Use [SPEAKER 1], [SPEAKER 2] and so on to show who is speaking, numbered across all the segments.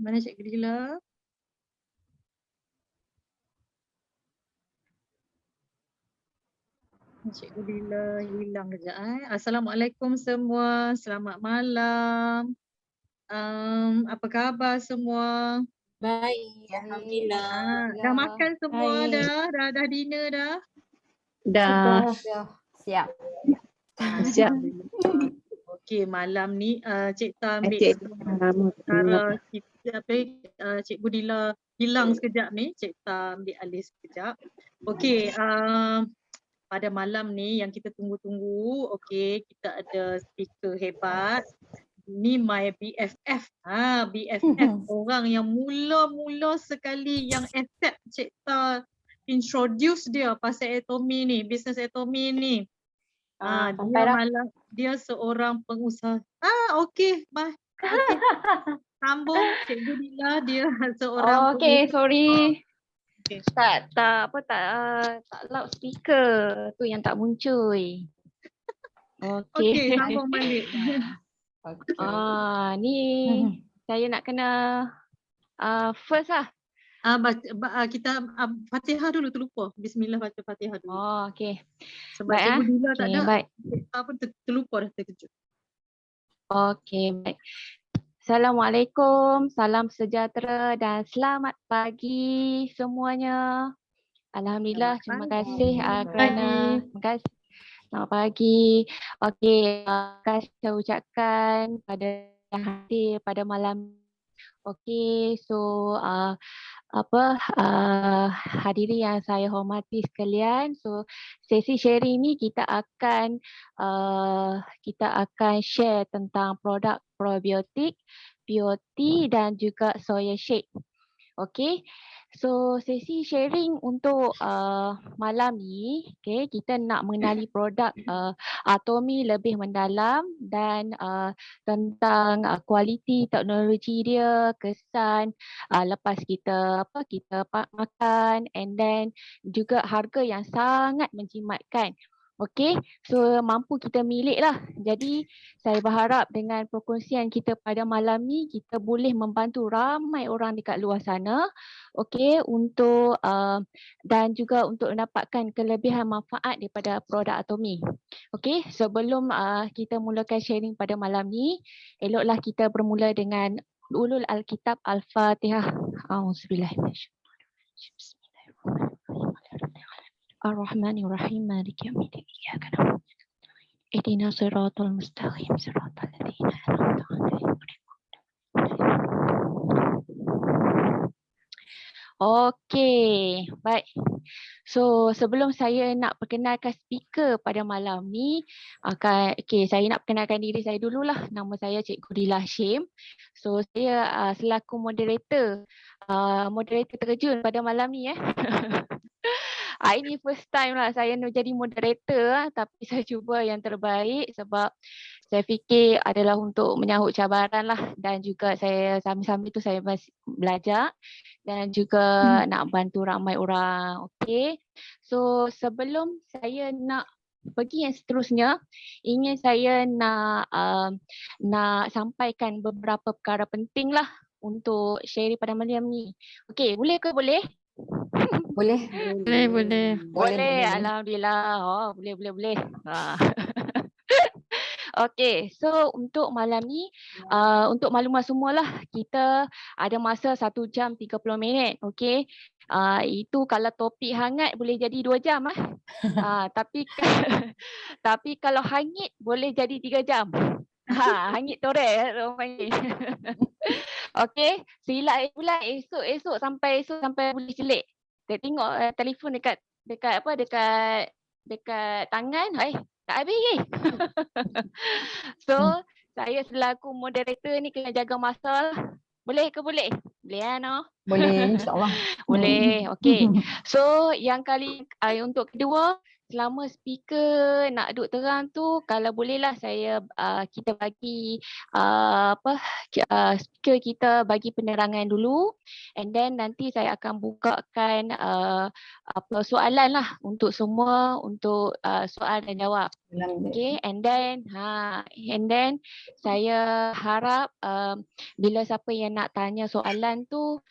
[SPEAKER 1] Mana Cikgu Dila? Cikgu Dila hilang kejap. Assalamualaikum semua. Selamat malam. Apa khabar semua?
[SPEAKER 2] Baik, alhamdulillah.
[SPEAKER 1] Dah makan semua
[SPEAKER 3] Baik.
[SPEAKER 1] dah dinner dah?
[SPEAKER 3] Dah.
[SPEAKER 2] Dah siap.
[SPEAKER 3] Siap.
[SPEAKER 1] Okey, malam ni Cik Ta ambil
[SPEAKER 3] Cik
[SPEAKER 1] cara kita Cikgu Dila hilang sekejap ni, Cik Ta ambil alih sekejap. Okey, pada malam ni yang kita tunggu-tunggu, okey, kita ada speaker hebat. Ni my BFF. BFF orang yang mula-mula sekali yang accept Cik Ta introduce dia pasal Atomy ni, bisnes Atomy ni. Dia malam dia seorang pengusaha. Okey, bye. Okey. Sambung Cikgu Dila, dia seorang
[SPEAKER 3] Okey, sorry.
[SPEAKER 1] Okay.
[SPEAKER 3] Tak loudspeaker tu yang tak muncul.
[SPEAKER 1] Okey, sambung balik.
[SPEAKER 3] Ni saya nak kena first lah.
[SPEAKER 1] Kita Fatihah dulu, terlupa. Bismillah baca Fatihah dulu.
[SPEAKER 3] Okey.
[SPEAKER 1] Sebab
[SPEAKER 3] Baik,
[SPEAKER 1] Cikgu Dila tak ada.
[SPEAKER 3] baik.
[SPEAKER 1] Kita pun terlupa dah, terkejut.
[SPEAKER 3] Okey, baik. Assalamualaikum, salam sejahtera dan selamat pagi semuanya. Alhamdulillah, terima kasih kerana selamat pagi. Okey, terima kasih saya ucapkan pada yang hadir pada malam. Okey, so hadirin yang saya hormati sekalian. So sesi sharing ni kita akan share tentang produk probiotik, POT dan juga soya shake. Okey. So sesi sharing untuk malam ni, okay, kita nak mengenali produk Atomy lebih mendalam dan tentang kualiti teknologi dia, kesan lepas kita makan, and then juga harga yang sangat menjimatkan. Okey, so mampu kita milik lah. Jadi saya berharap dengan perkongsian kita pada malam ni kita boleh membantu ramai orang dekat luar sana, okey, untuk dan juga untuk mendapatkan kelebihan manfaat daripada produk Atomy. Okey, sebelum kita mulakan sharing pada malam ni, eloklah kita bermula dengan ulul Alkitab Al-Fatihah. Auzubillahi minasyaitanir rajim. Ar-Rahmanir-Rahim, Maliki Yaumiddin, Iyyaka na'budu wa iyyaka nasta'in. Ihdinas siratal mustaqim, siratal ladzina an'amta 'alaihim. Okey, baik. So sebelum saya nak perkenalkan speaker pada malam ni, saya nak perkenalkan diri saya dululah. Nama saya Cikgu Dila Hashim. So saya selaku moderator terjun pada malam ni. Ini first time lah saya nak jadi moderator, tapi saya cuba yang terbaik sebab saya fikir adalah untuk menyahut cabaran lah, dan juga saya sambil-sambil tu saya belajar dan juga nak bantu ramai orang. Okey. So sebelum saya nak pergi yang seterusnya, ingin saya nak sampaikan beberapa perkara penting lah untuk sharing pada malam ni. Okey, boleh ke boleh?
[SPEAKER 2] Boleh.
[SPEAKER 3] Boleh. Alhamdulillah. Boleh. Okey, so untuk malam ni, untuk maklumat semualah, kita ada masa 1 jam 30 minit. Okey, itu kalau topik hangat boleh jadi 2 jam. Tapi kalau hangit boleh jadi 3 jam. Hangit torek orang panggil. Okey, silap pula esok sampai boleh selit. Dia tengok telefon dekat tangan, tak habis lagi. So, saya selaku moderator ni kena jaga masa lah. Boleh ke boleh? Boleh no?
[SPEAKER 2] Boleh, insyaAllah.
[SPEAKER 3] Boleh, okey. So, yang kali untuk kedua, selama speaker nak duduk terang tu, kalau bolehlah kita bagi speaker kita bagi penerangan dulu, and then nanti saya akan bukakan soalan lah untuk semua, untuk soal dan jawab. Okay, and then saya harap bila siapa yang nak tanya soalan tu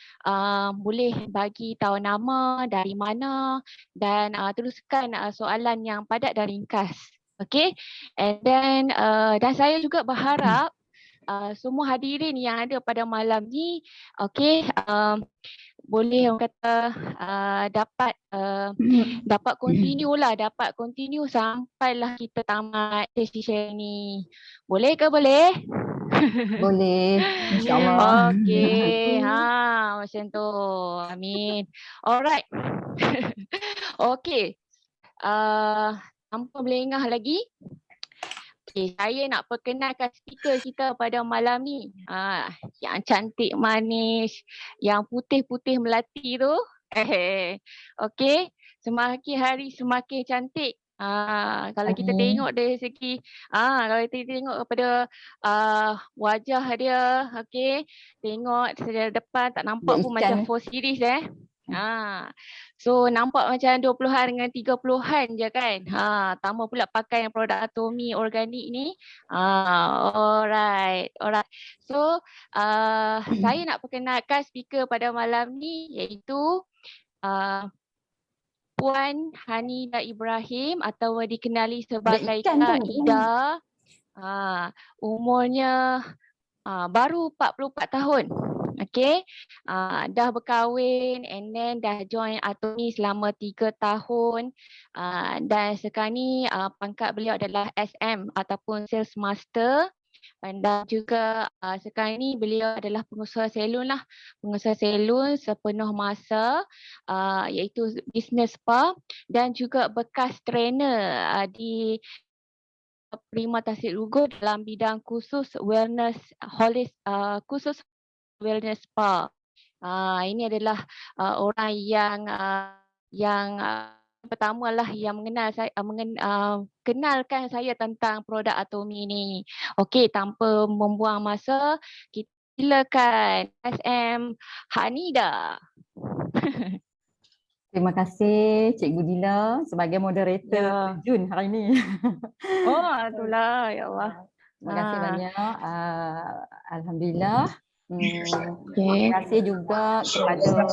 [SPEAKER 3] boleh bagi tahu nama, dari mana, dan teruskan soalan yang padat dan ringkas. Okay, and then dan saya juga berharap semua hadirin yang ada pada malam ni, okay, boleh orang kata dapat continue sampailah kita tamat sesi share ni. Boleh ke boleh?
[SPEAKER 2] Boleh, insyaAllah.
[SPEAKER 3] Okey, macam tu. Amin. Alright. Okey. Tanpa melengah lagi. Okay, saya nak perkenalkan speaker kita pada malam ni. Yang cantik manis, yang putih-putih melati tu. Okey, semakin hari semakin cantik. Kalau kita tengok dari segi kalau kita tengok kepada wajah dia, okey, tengok dari depan tak nampak pun macam 4 series so nampak macam 20-an dengan 30-an je kan. Tambah pula pakai yang produk Atomy organik ni. Alright. So saya nak perkenalkan speaker pada malam ni iaitu Puan Hanida Ibrahim atau dikenali sebagai Kak Ida. Umurnya baru 44 tahun. Okay, dah berkahwin and then dah join Atomy selama 3 tahun dan sekarang ni pangkat beliau adalah SM ataupun Sales Master, dan juga sekarang ni beliau adalah pengusaha salon sepenuh masa, iaitu business spa dan juga bekas trainer di Prima Tasik Lugo dalam bidang khusus wellness khusus wellness spa. Ini adalah orang yang pertama lah yang kenalkan saya tentang produk Atomy ni. Okey, tanpa membuang masa, kita silakan SM Hanida.
[SPEAKER 2] Terima kasih Cikgu Dila sebagai moderator Jun hari ini.
[SPEAKER 3] Itulah, ya Allah.
[SPEAKER 2] Terima kasih banyak. Alhamdulillah. Terima kasih juga kepada semua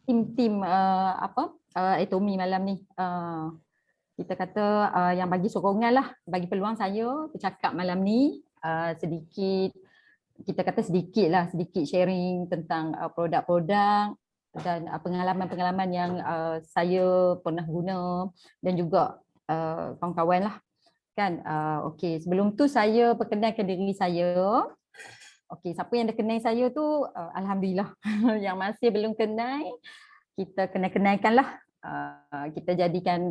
[SPEAKER 2] tim Atomy malam ni. Kita kata yang bagi sokongan lah, bagi peluang saya bercakap malam ni, sedikit sharing tentang produk-produk dan pengalaman-pengalaman yang saya pernah guna dan juga kawan-kawan lah kan. Okey, sebelum tu saya perkenalkan diri saya. Okey, siapa yang dah kenal saya tu alhamdulillah. Yang masih belum kenal, kita kenal-kenalkan lah. Kita jadikan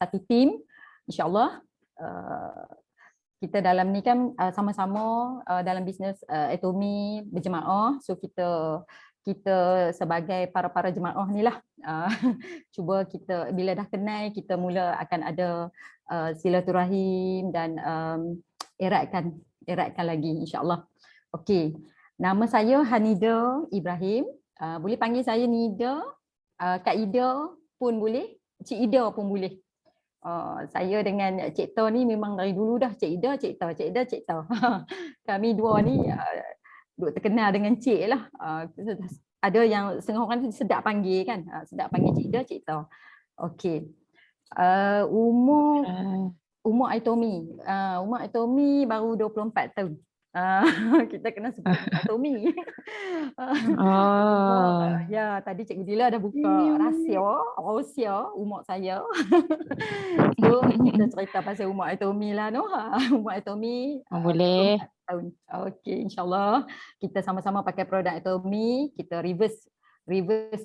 [SPEAKER 2] satu tim, insya-Allah. Kita dalam ni kan sama-sama dalam bisnes Atomy berjemaah. So kita sebagai para jemaah ni lah, cuba kita bila dah kenal, kita mula akan ada silaturahim dan eratkan lagi insya-Allah. Okey, nama saya Hanida Ibrahim. Boleh panggil saya Nida, Kak Ida pun boleh, Cik Ida pun boleh. Saya dengan Cik Ta ni memang dari dulu dah Cik Ida. Kami dua ni duk terkenal dengan Cik lah. Ada yang setengah orang sedap panggil kan, sedap panggil Cik Ida, Cik Ta. Okey. Umur Atomy baru 24 tahun. Kita kena sebut Atomy. Ya, tadi Cikgu Dila dah buka rahsia umur saya. So kita cerita pasal umur Atomy lah, no. Umur Atomy
[SPEAKER 3] boleh.
[SPEAKER 2] Tahun. Okey, insya-Allah kita sama-sama pakai produk Atomy, kita reverse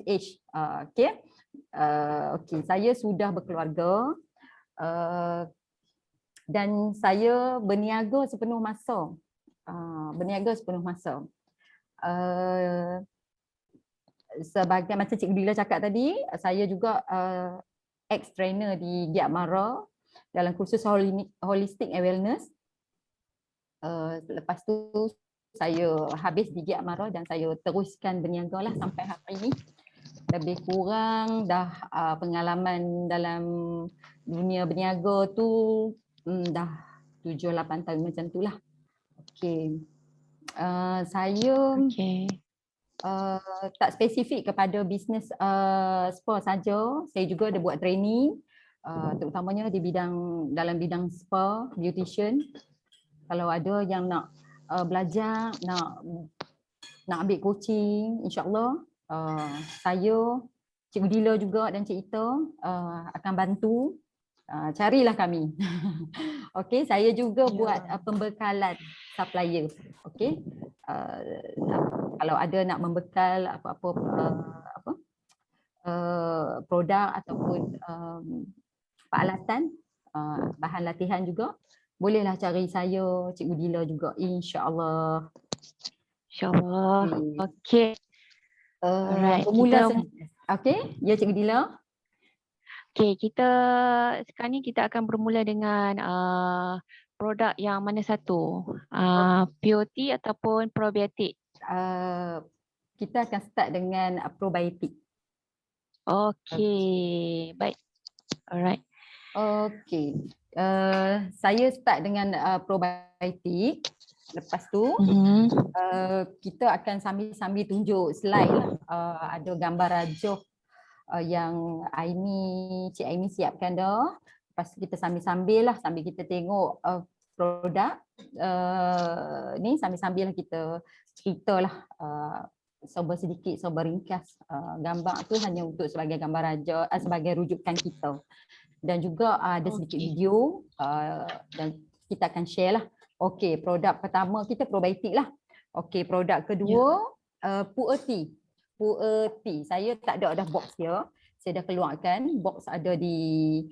[SPEAKER 2] age. Okey. Okey, saya sudah berkeluarga dan saya berniaga sepenuh masa. Sebagai macam Cikgu Dila cakap tadi, saya juga ex-trainer di Giat Mara dalam kursus Holistic and Wellness. Lepas tu saya habis di Giat Mara dan saya teruskan berniaga lah sampai hari ini. lebih kurang dah pengalaman dalam dunia berniaga tu dah 7-8 tahun macam tu lah. Okey. Saya
[SPEAKER 3] Okay.
[SPEAKER 2] tak spesifik kepada bisnes spa saja. Saya juga ada buat training terutamanya di dalam bidang spa, beautician. Kalau ada yang nak belajar, nak ambil coaching, insya-Allah saya, Cikgu Dila juga dan Cik Ita akan bantu. Carilah kami. Okey, saya juga buat pembekalan supplier. Okey. Kalau ada nak membekal apa-apa produk ataupun peralatan, bahan latihan juga, bolehlah cari saya, Cikgu Dila juga, insya-Allah.
[SPEAKER 3] InsyaAllah. Okay. Alright.
[SPEAKER 2] Bermula okey, ya Cikgu Dila.
[SPEAKER 3] Okay, kita sekarang ni kita akan bermula dengan produk yang mana satu? POT ataupun probiotik?
[SPEAKER 2] Kita akan start dengan probiotik.
[SPEAKER 3] Okay, baik. Alright.
[SPEAKER 2] Okey. Saya start dengan probiotik. Lepas tu kita akan sambil tunjuk slide lah. Ada gambar rajah yang Cik Aini siapkan dah. Lepas tu kita sambil kita tengok produk ni, sambil kita ceritalah sedikit ringkas. Gambar tu hanya untuk sebagai gambar rajah, sebagai rujukan kita. Dan juga ada sedikit video dan kita akan share lah. Okey, produk pertama kita probiotik lah. Okey, produk kedua Puerti. Saya tak ada box dia. Saya dah keluarkan, box ada di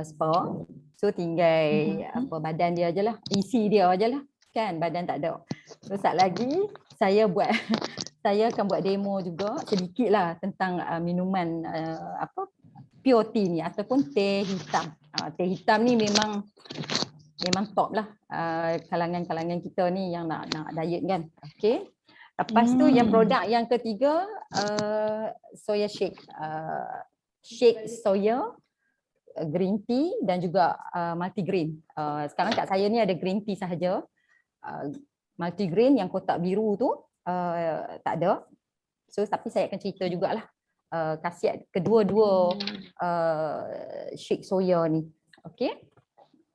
[SPEAKER 2] spa. So tinggal badan dia aje lah, isi dia aje lah. Kan, badan tak ada. So sat lagi saya akan buat demo juga sedikit lah tentang minuman POT ni ataupun teh hitam. Teh hitam ni memang top lah kalangan kita ni yang nak diet kan. Okey. Lepas tu yang produk yang ketiga soya shake. Shake soya, green tea dan juga multigrain. Sekarang kat saya ni ada green tea sahaja. Multigrain yang kotak biru tu tak ada. So tapi saya akan cerita jugalah khasiat kedua-dua shake soya ni. Okey.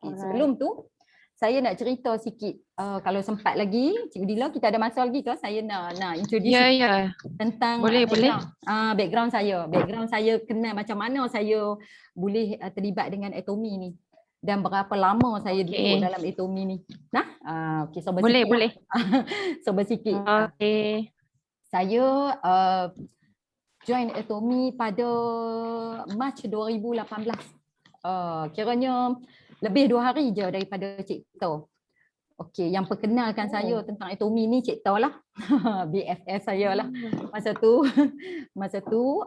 [SPEAKER 2] Sebelum tu saya nak cerita sikit, kalau sempat lagi, Cikgu Dila, kita ada masa lagi ke? Saya nak introduce tentang background saya. Background saya kenal macam mana saya boleh terlibat dengan Atomy ni dan berapa lama saya duduk dalam Atomy ni. Okey, so
[SPEAKER 3] boleh.
[SPEAKER 2] So bersikit.
[SPEAKER 3] Okey.
[SPEAKER 2] Saya join Atomy pada Mac 2018. Kiranya lebih 2 hari je daripada Cik Ita. Okey, yang perkenalkan saya tentang Atomy ni Cik Ita lah. BFF saya lah. Masa tu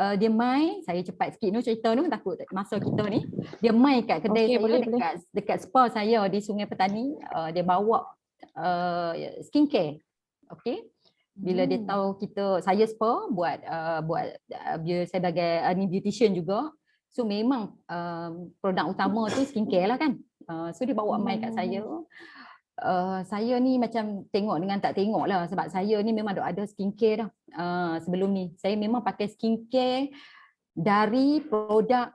[SPEAKER 2] dia mai, saya cepat sikit cerita tu takut masa kita ni. Dia mai kat kedai saya dekat spa saya di Sungai Petani. Dia bawa skincare. Okey. Bila dia tahu saya spa buat dia sebagai beautician juga. So memang produk utama tu skincare lah kan. So dia bawa mai kat saya. Saya ni macam tengok dengan tak tengok lah sebab saya ni memang ada skincare dah sebelum ni. Saya memang pakai skincare dari produk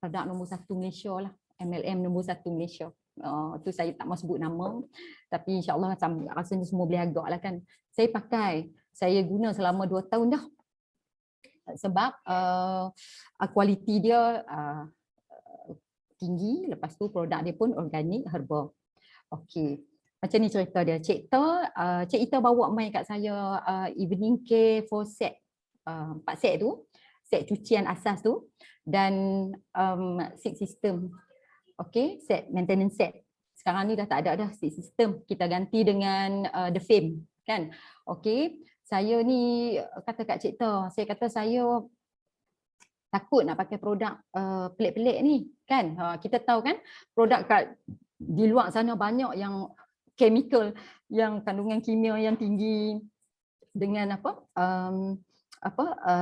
[SPEAKER 2] nombor 1 Malaysia lah. MLM nombor 1 Malaysia. Tu saya tak mahu sebut nama. Tapi insyaAllah rasanya semua boleh agak lah kan. Saya guna selama 2 tahun dah. Sebab kualiti dia tinggi, lepas tu produk dia pun organik, herbal. Okey, macam ni cerita dia. Cik Ita bawa mai kat saya evening care 4 set, 4 set tu, set cucian asas tu dan 6 system. Okey, set maintenance set. Sekarang ni dah tak ada dah 6 system, kita ganti dengan The Fame kan. Okey, saya ni kata kat Cik Ita, saya kata saya takut nak pakai produk pelik-pelik ni kan. Kita tahu kan produk kat di luar sana banyak yang chemical, yang kandungan kimia yang tinggi. dengan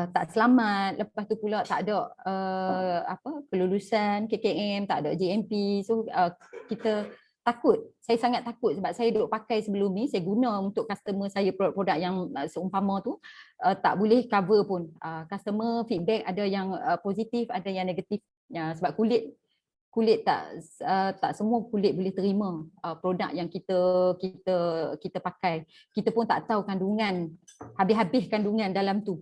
[SPEAKER 2] tak selamat, lepas tu pula tak ada kelulusan KKM, tak ada JMP. So kita takut. Saya sangat takut sebab saya duk pakai sebelum ni, saya guna untuk customer saya produk-produk yang seumpama tu tak boleh cover pun. Customer feedback ada yang positif, ada yang negatif. Sebab kulit tak semua kulit boleh terima produk yang kita pakai. Kita pun tak tahu kandungan, habis-habis kandungan dalam tu.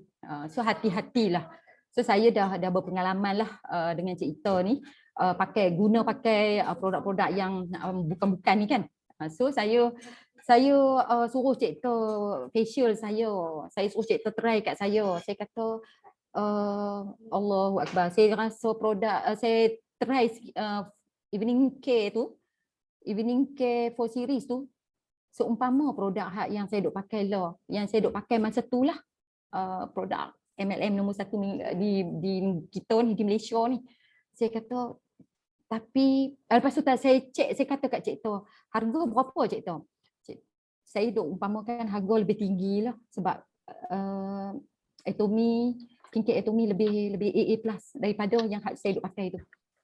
[SPEAKER 2] So hati-hatilah. So saya dah berpengalaman lah dengan Cik Ita ni pakai produk-produk yang bukan-bukan ni kan. So saya suruh Cik Ita facial saya suruh Cik Ita try kat saya. Saya kata Allahu Akbar. Saya rasa produk saya try evening care 4 series tu seumpama produk yang saya duk pakai lah, yang saya duk pakai masa tu lah, produk MLM nombor 1 di kita ni, di Malaysia ni. Saya kata, tapi lepas tu saya cek, saya kata kat Cik Ita, harga berapa Cik Ita? Saya duk umpamakan harga lebih tinggi lah sebab skincare Atomy lebih AA plus daripada yang saya duk pakai tu.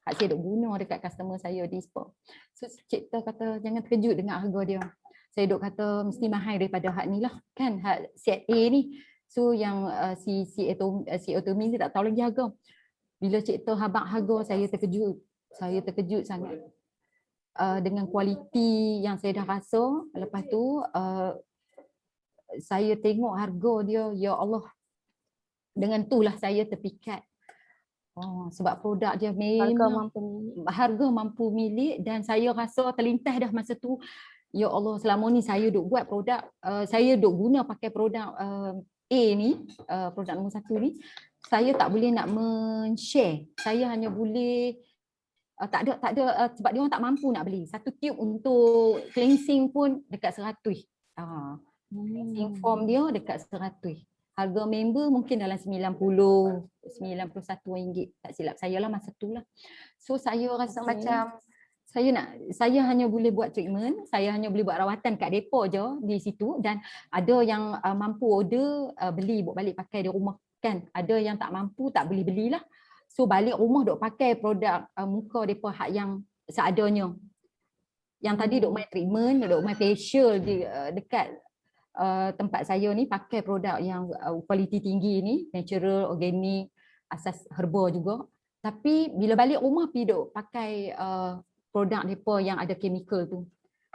[SPEAKER 2] Saya duk guna dekat customer saya di spa. So Cik Ita kata jangan terkejut dengan harga dia. Saya duk kata mesti mahal daripada hak ni lah kan, hak set A ni. So yang si Atomy ni tak tahu lagi harga. Bila Cik Ita habaq harga, saya terkejut sangat. Dengan kualiti yang saya dah rasa. Lepas tu saya tengok harga dia, ya Allah. Dengan itulah saya terpikat. Sebab produk dia memang harga mampu milik, dan saya rasa terlintas dah masa tu, ya Allah, selama ni saya duk buat produk, saya duk guna pakai produk A ni, produk nombor 1 ni, saya tak boleh nak men-share. Saya hanya boleh tak ada sebab dia orang tak mampu nak beli. Satu tube untuk cleansing pun dekat 100. Cleansing foam dia dekat 100. Harga member mungkin dalam 91 ringgit, tak silap saya lah masa tu lah. So saya rasa macam saya hanya boleh buat treatment, saya hanya boleh buat rawatan kat depo je di situ, dan ada yang mampu order beli bawa balik pakai di rumah kan. Ada yang tak mampu tak boleh belilah. So balik rumah duk pakai produk muka depa hak yang seadanya. Yang tadi duk main treatment, duk main facial dekat tempat saya ni pakai produk yang kualiti tinggi ni, natural, organik, asas herba juga. Tapi bila balik rumah pergi duk pakai produk depa yang ada chemical tu.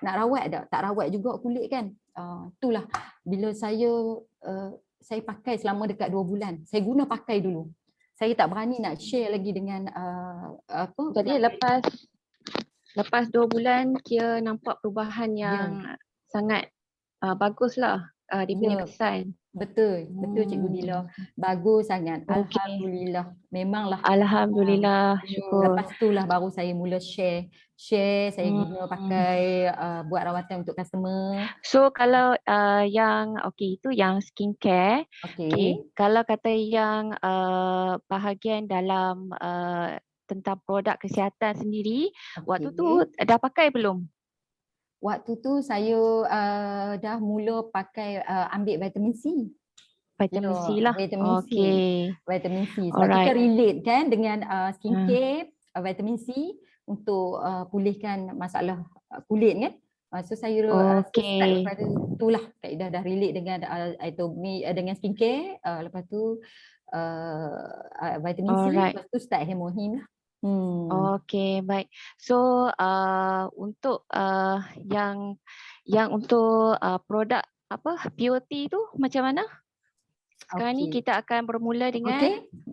[SPEAKER 2] Nak rawat tak? Tak rawat juga kulit kan. Itulah bila saya pakai selama dekat 2 bulan. Saya guna pakai dulu. Saya tak berani nak share lagi dengan
[SPEAKER 3] Jadi lepas 2 bulan kira nampak perubahan yang sangat baguslah dia punya kesan.
[SPEAKER 2] Betul Cikgu Dila. Bagus sangat.
[SPEAKER 3] Okay.
[SPEAKER 2] Alhamdulillah. Memanglah.
[SPEAKER 3] Alhamdulillah, syukur.
[SPEAKER 2] Lepas itulah baru saya mula share saya guna pakai buat rawatan untuk customer.
[SPEAKER 3] So kalau yang itu yang skincare. Okay. Kalau kata yang bahagian dalam tentang produk kesihatan sendiri, waktu tu dah pakai belum?
[SPEAKER 2] Waktu tu saya dah mula pakai ambil vitamin C.
[SPEAKER 3] Vitamin C lah.
[SPEAKER 2] Vitamin C. Vitamin C. Sebab kita relate kan dengan skincare, vitamin C untuk pulihkan masalah kulit kan. So saya start daripada itulah kaedah dah relate dengan dengan skincare, lepas tu vitamin C, lepas tu start hemohim lah.
[SPEAKER 3] Okay, baik. So untuk yang untuk produk POT tu macam mana? Sekarang ni kita akan bermula dengan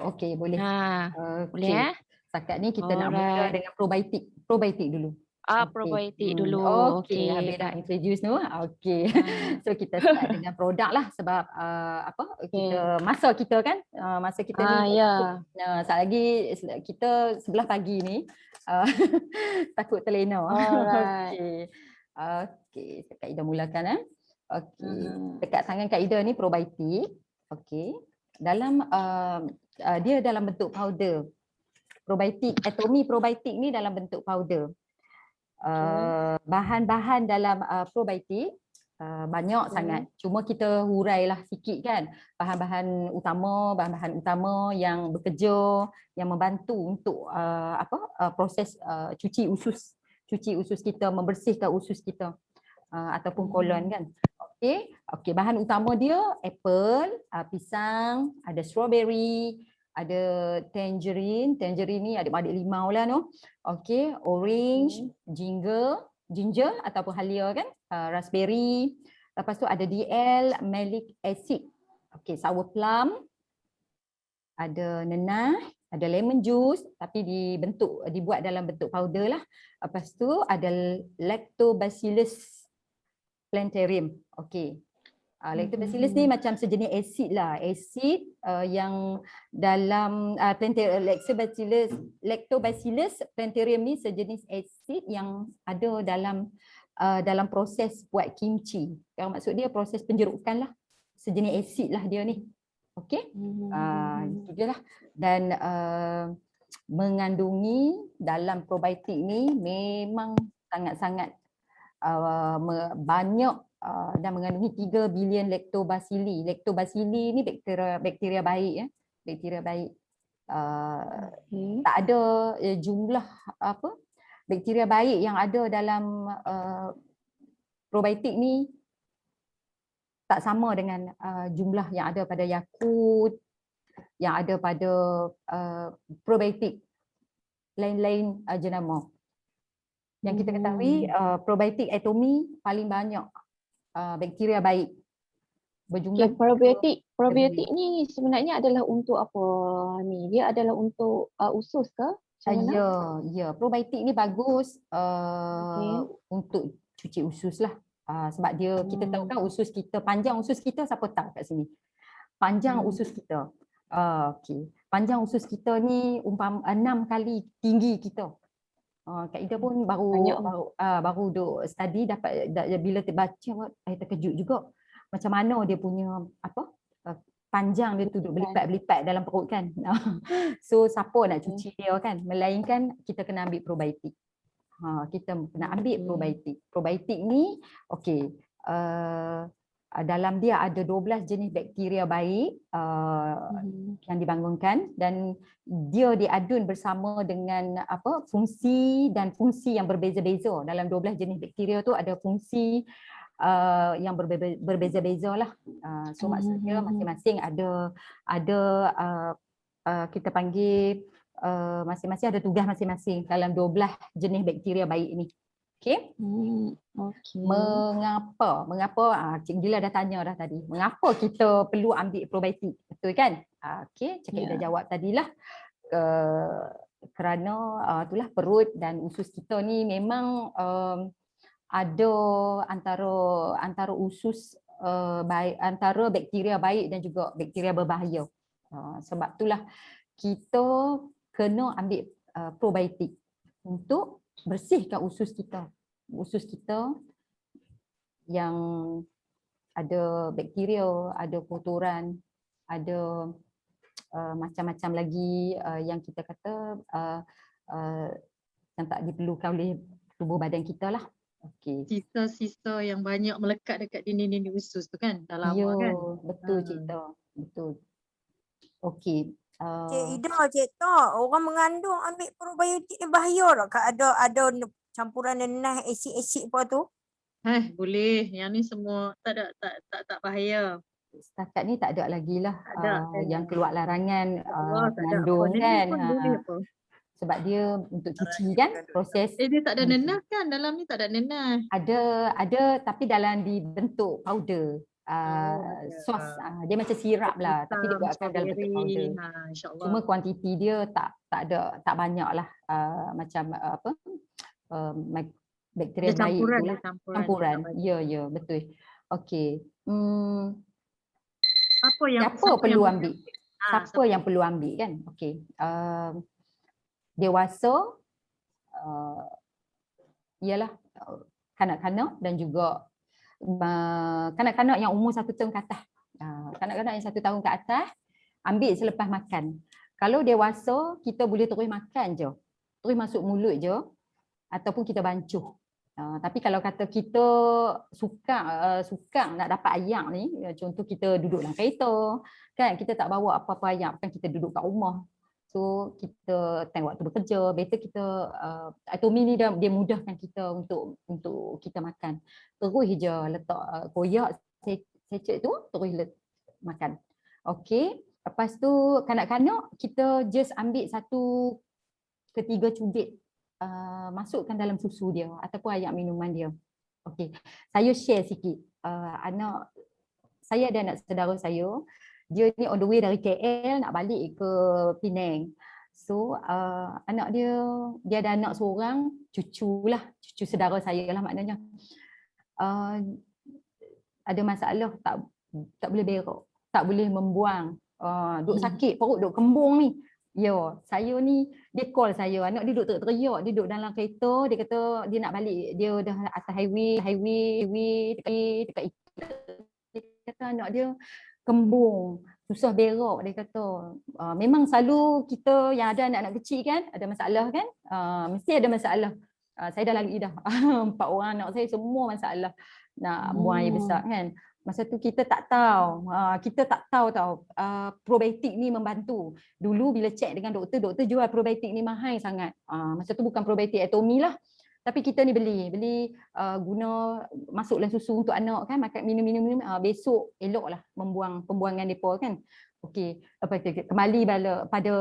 [SPEAKER 2] Okey, boleh.
[SPEAKER 3] Boleh ya?
[SPEAKER 2] Setakat ni kita nak mula dengan probiotik dulu.
[SPEAKER 3] Probiotik dulu.
[SPEAKER 2] Okey, habis dah introduce tu. Okey. So kita start dengan produk lah sebab masa kita kan, masa kita ni saat lagi kita 11 pagi ni takut terlena. Okey, Kak Ida mulakan Okey. Dekat tangan Kak Ida ni probiotik. Okey. Dalam dia dalam bentuk powder. Probiotik, Atomy probiotik ni dalam bentuk powder. Bahan-bahan dalam probiotik banyak sangat. Cuma kita hurailah sikit kan bahan-bahan utama yang bekerja, yang membantu untuk proses cuci usus kita, membersihkan usus kita ataupun kolon kan. Okey, bahan utama dia apple, pisang, ada strawberry, ada tangerine ni adik-adik limau lah no. Okey, orange, ginger ataupun halia kan, raspberry. Lepas tu ada DL, malic acid. Okey, sour plum, ada nenah, ada lemon juice tapi dibuat dalam bentuk powder lah. Lepas tu ada lactobacillus plantarum. Okey. Lactobacillus ni macam sejenis asid lah. Asid yang dalam lactobacillus plantarum ni sejenis asid yang ada dalam proses buat kimchi. Yang maksud dia proses penjerukan lah. Sejenis asid lah dia ni. Okey. Itu je lah. Dan mengandungi dalam probiotik ni memang sangat-sangat banyak dan mengandungi 3 bilion lactobacilli. Lactobacilli ni bakteria baik ya. Bakteria baik. Tak ada jumlah bakteria baik yang ada dalam probiotik ni tak sama dengan jumlah yang ada pada Yakult, yang ada pada probiotik lain-lain jenama. Yang kita ketahui probiotik Atomy paling banyak bakteria baik. Berjumlah
[SPEAKER 3] probiotik ni sebenarnya adalah untuk apa ni? Dia adalah untuk usus ke?
[SPEAKER 2] Ya, probiotik ni bagus untuk cuci usus lah. Sebab dia kita tahu kan usus kita, panjang usus kita siapa tahu kat sini. Panjang usus kita. Okey. Panjang usus kita ni 6 kali tinggi kita. Kak Ida pun baru duk study dapat bila terbaca terkejut juga. Macam mana dia punya panjang dia tu duk berlipat-berlipat dalam perut kan. So siapa nak cuci dia kan? Melainkan kita kena ambil probiotik. Kita kena ambil probiotik. Probiotik ni okey. Dalam dia ada 12 jenis bakteria baik yang dibangunkan dan dia diadun bersama dengan fungsi yang berbeza-beza. Dalam 12 jenis bakteria tu ada fungsi yang berbeza-beza lah. So maksudnya masing-masing ada kita panggil masing-masing ada tugas masing-masing dalam 12 jenis bakteria baik ni. Okey. Mengapa Cik Gila dah tanya dah tadi. Mengapa kita perlu ambil probiotik? Betul kan? Okey, Cik Ida jawab tadilah. Kerana itulah perut dan usus kita ni memang ada antara usus baik, antara bakteria baik dan juga bakteria berbahaya. Sebab itulah kita kena ambil probiotik untuk bersihkan usus kita. Usus kita yang ada bakteria, ada kotoran, ada macam-macam lagi yang kita kata yang tak diperlukan oleh tubuh badan kita lah. Okey.
[SPEAKER 1] Sisa-sisa yang banyak melekat dekat dinding-dinding usus tu kan, dah lama kan?
[SPEAKER 2] Betul Cik Ita. Betul. Okey.
[SPEAKER 4] Cik Ida, Cik Tok, orang mengandung ambil probiotik ni bahaya tak? Kak ada campuran nenah, asid-asid apa tu?
[SPEAKER 1] Boleh. Yang ni semua tak bahaya.
[SPEAKER 2] Setakat ni tak ada lagi lah yang keluar larangan
[SPEAKER 1] tak ada.
[SPEAKER 2] mengandung kan.
[SPEAKER 1] Boleh apa?
[SPEAKER 2] Sebab dia untuk cuci kan proses.
[SPEAKER 1] Dia tak ada nenah kan? Dalam ni tak ada nenah.
[SPEAKER 2] Ada tapi dalam dibentuk powder. Sos dia macam sirap lah tapi dia buatkan dalam bentuk powder. Cuma kuantiti dia tak banyak lah macam bakteria baik itulah. Campuran. Ya betul. Okey. Siapa perlu ambil? Siapa yang perlu ambil kan? Okey. Dewasa ialah kanak-kanak dan juga kanak-kanak yang umur 1 tahun ke atas. Kanak-kanak yang 1 tahun ke atas ambil selepas makan. Kalau dewasa kita boleh terus makan je. Terus masuk mulut je ataupun kita bancuh. Tapi kalau kata kita suka nak dapat ayak ni, contoh kita duduk dalam kereta, kan kita tak bawa apa-apa ayak, kan kita duduk kat rumah. So kita tengok waktu bekerja, better kita Atomi ni dia mudahkan kita untuk kita makan. Terus je letak koyak secek tu, terus makan. Okey, lepas tu kanak-kanak kita just ambil 1 ke 3 cubit masukkan dalam susu dia ataupun ayak minuman dia. Okey, saya share sikit. Saya ada anak saudara saya, dia ni on the way dari KL nak balik ke Penang. So anak dia ada anak seorang, cucu saudara saya lah maknanya. Ada masalah, tak boleh berak, tak boleh membuang, duk sakit perut, duk kembung ni. Saya ni, dia call saya, anak dia duduk teriak, dia duduk dalam kereta, dia kata dia nak balik, dia dah atas highway dekat dia kata anak dia kembung, susah berak, dia kata. Memang selalu kita yang ada anak-anak kecil kan, ada masalah kan, mesti ada masalah. Saya dah lalui dah, 4 orang anak saya semua masalah nak buang air besar kan. Masa tu kita tak tahu, probiotik ni membantu. Dulu bila cek dengan doktor jual probiotik ni mahal sangat. Masa tu bukan probiotik Atomi lah. Tapi kita ni beli guna masuk dalam susu untuk anak kan, makan minum, besok eloklah pembuangan depa kan. Okey, kembali pada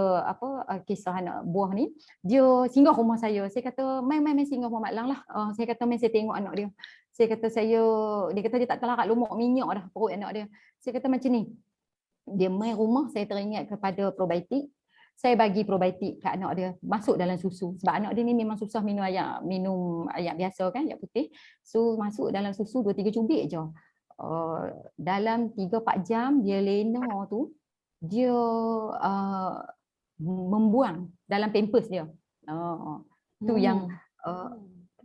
[SPEAKER 2] kisah anak buah ni, dia singgah rumah saya. Saya kata, "Mai singgah rumah Mak Lang lah." Saya kata, "Mai saya tengok anak dia." Dia kata dia tak terlarat lumuk minyak dah perut anak dia. Saya kata macam ni. Dia mai rumah, saya teringat kepada probiotik. Saya bagi probiotik kat anak dia, masuk dalam susu. Sebab anak dia ni memang susah minum ayak biasa kan, ayak putih. So masuk dalam susu 2-3 cubit je. Dalam 3-4 jam dia lena tu, dia membuang dalam pampers dia. Tu yang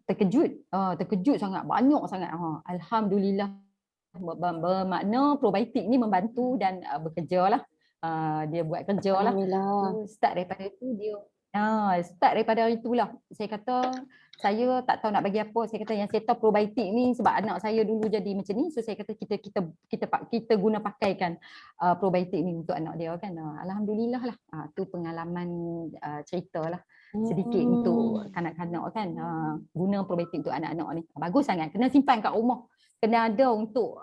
[SPEAKER 2] terkejut sangat, banyak sangat. Alhamdulillah, bermakna probiotik ni membantu dan bekerja lah. Dia buat kerja lah. Start daripada itu dia start daripada hari itulah saya kata saya tak tahu nak bagi apa. Saya kata yang saya tahu probiotik ni sebab anak saya dulu jadi macam ni, so saya kata kita guna pakaikan probiotik ni untuk anak dia kan. Alhamdulillah lah. Tu pengalaman cerita lah sedikit untuk kanak-kanak kan, guna probiotik untuk anak-anak ni. Bagus sangat, kena simpan kat rumah, kena ada untuk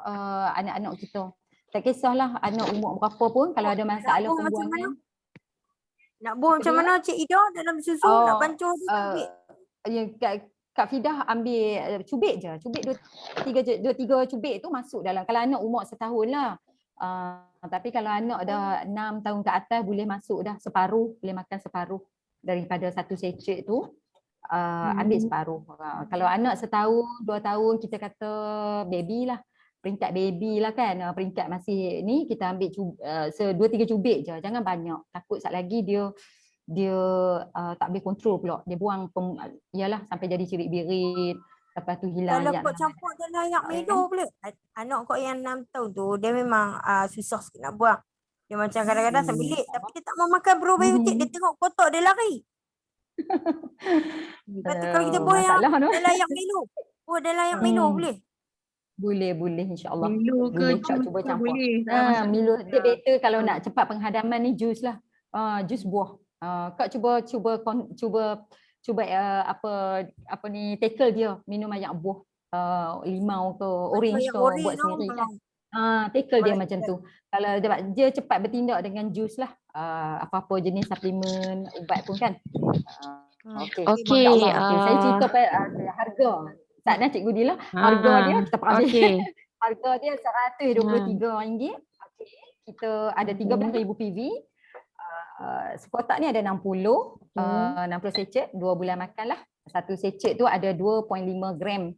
[SPEAKER 2] anak-anak kita. Tak kisahlah anak umur berapa pun, kalau ada masalah pembuangan.
[SPEAKER 4] Nak buang macam mana Cik Ida dalam susu? Nak bancuh tu ambil?
[SPEAKER 2] Kak Fidah ambil cubit je. Cubit 2-3 cubit tu masuk dalam. Kalau anak umur setahun lah. Tapi kalau anak dah 6 tahun ke atas boleh masuk dah separuh. Boleh makan separuh daripada 1 sachet tu. Ambil separuh. Kalau anak setahun, 2 tahun kita kata baby lah. Peringkat baby lah kan, peringkat masih ni kita ambil 2-3 cubit je, jangan banyak. Takut sat lagi dia tak boleh kontrol pula. Dia buang ialah sampai jadi cirit-birit, lepas tu hilang
[SPEAKER 4] Kalau
[SPEAKER 2] ayak.
[SPEAKER 4] kau campur dalam ayak Milo pula. Anak kau yang 6 tahun tu dia memang susah sikit nak buang. Dia macam kadang-kadang sembelit tapi dia tak mau makan probiotik, dia tengok kotak dia lari. Lepas tu kalau kita buang dalam ayak Milo. Buang dalam ayak Milo boleh?
[SPEAKER 2] Boleh insya-Allah.
[SPEAKER 1] Milo ke jus
[SPEAKER 2] cuba
[SPEAKER 1] ke
[SPEAKER 2] campur.
[SPEAKER 1] boleh.
[SPEAKER 2] Milo dia better kalau nak cepat penghadaman ni jus lah. Jus buah. Kak cuba apa ni tackle dia minum ayak buah. Limau ke orange ke buat sendiri kan. Tackle dia macam tu. Kalau dia cepat bertindak dengan jus lah. Apa-apa jenis suplemen, ubat pun kan. Okey. Saya cerita harga. Tak nak Cikgu Dila, harga dia kita ambil. Harga dia RM123. Okey, kita ada 13,000 PV. Sekotak ni ada 60 sachet, 2 bulan makan lah. 1 sachet tu ada 2.5 gram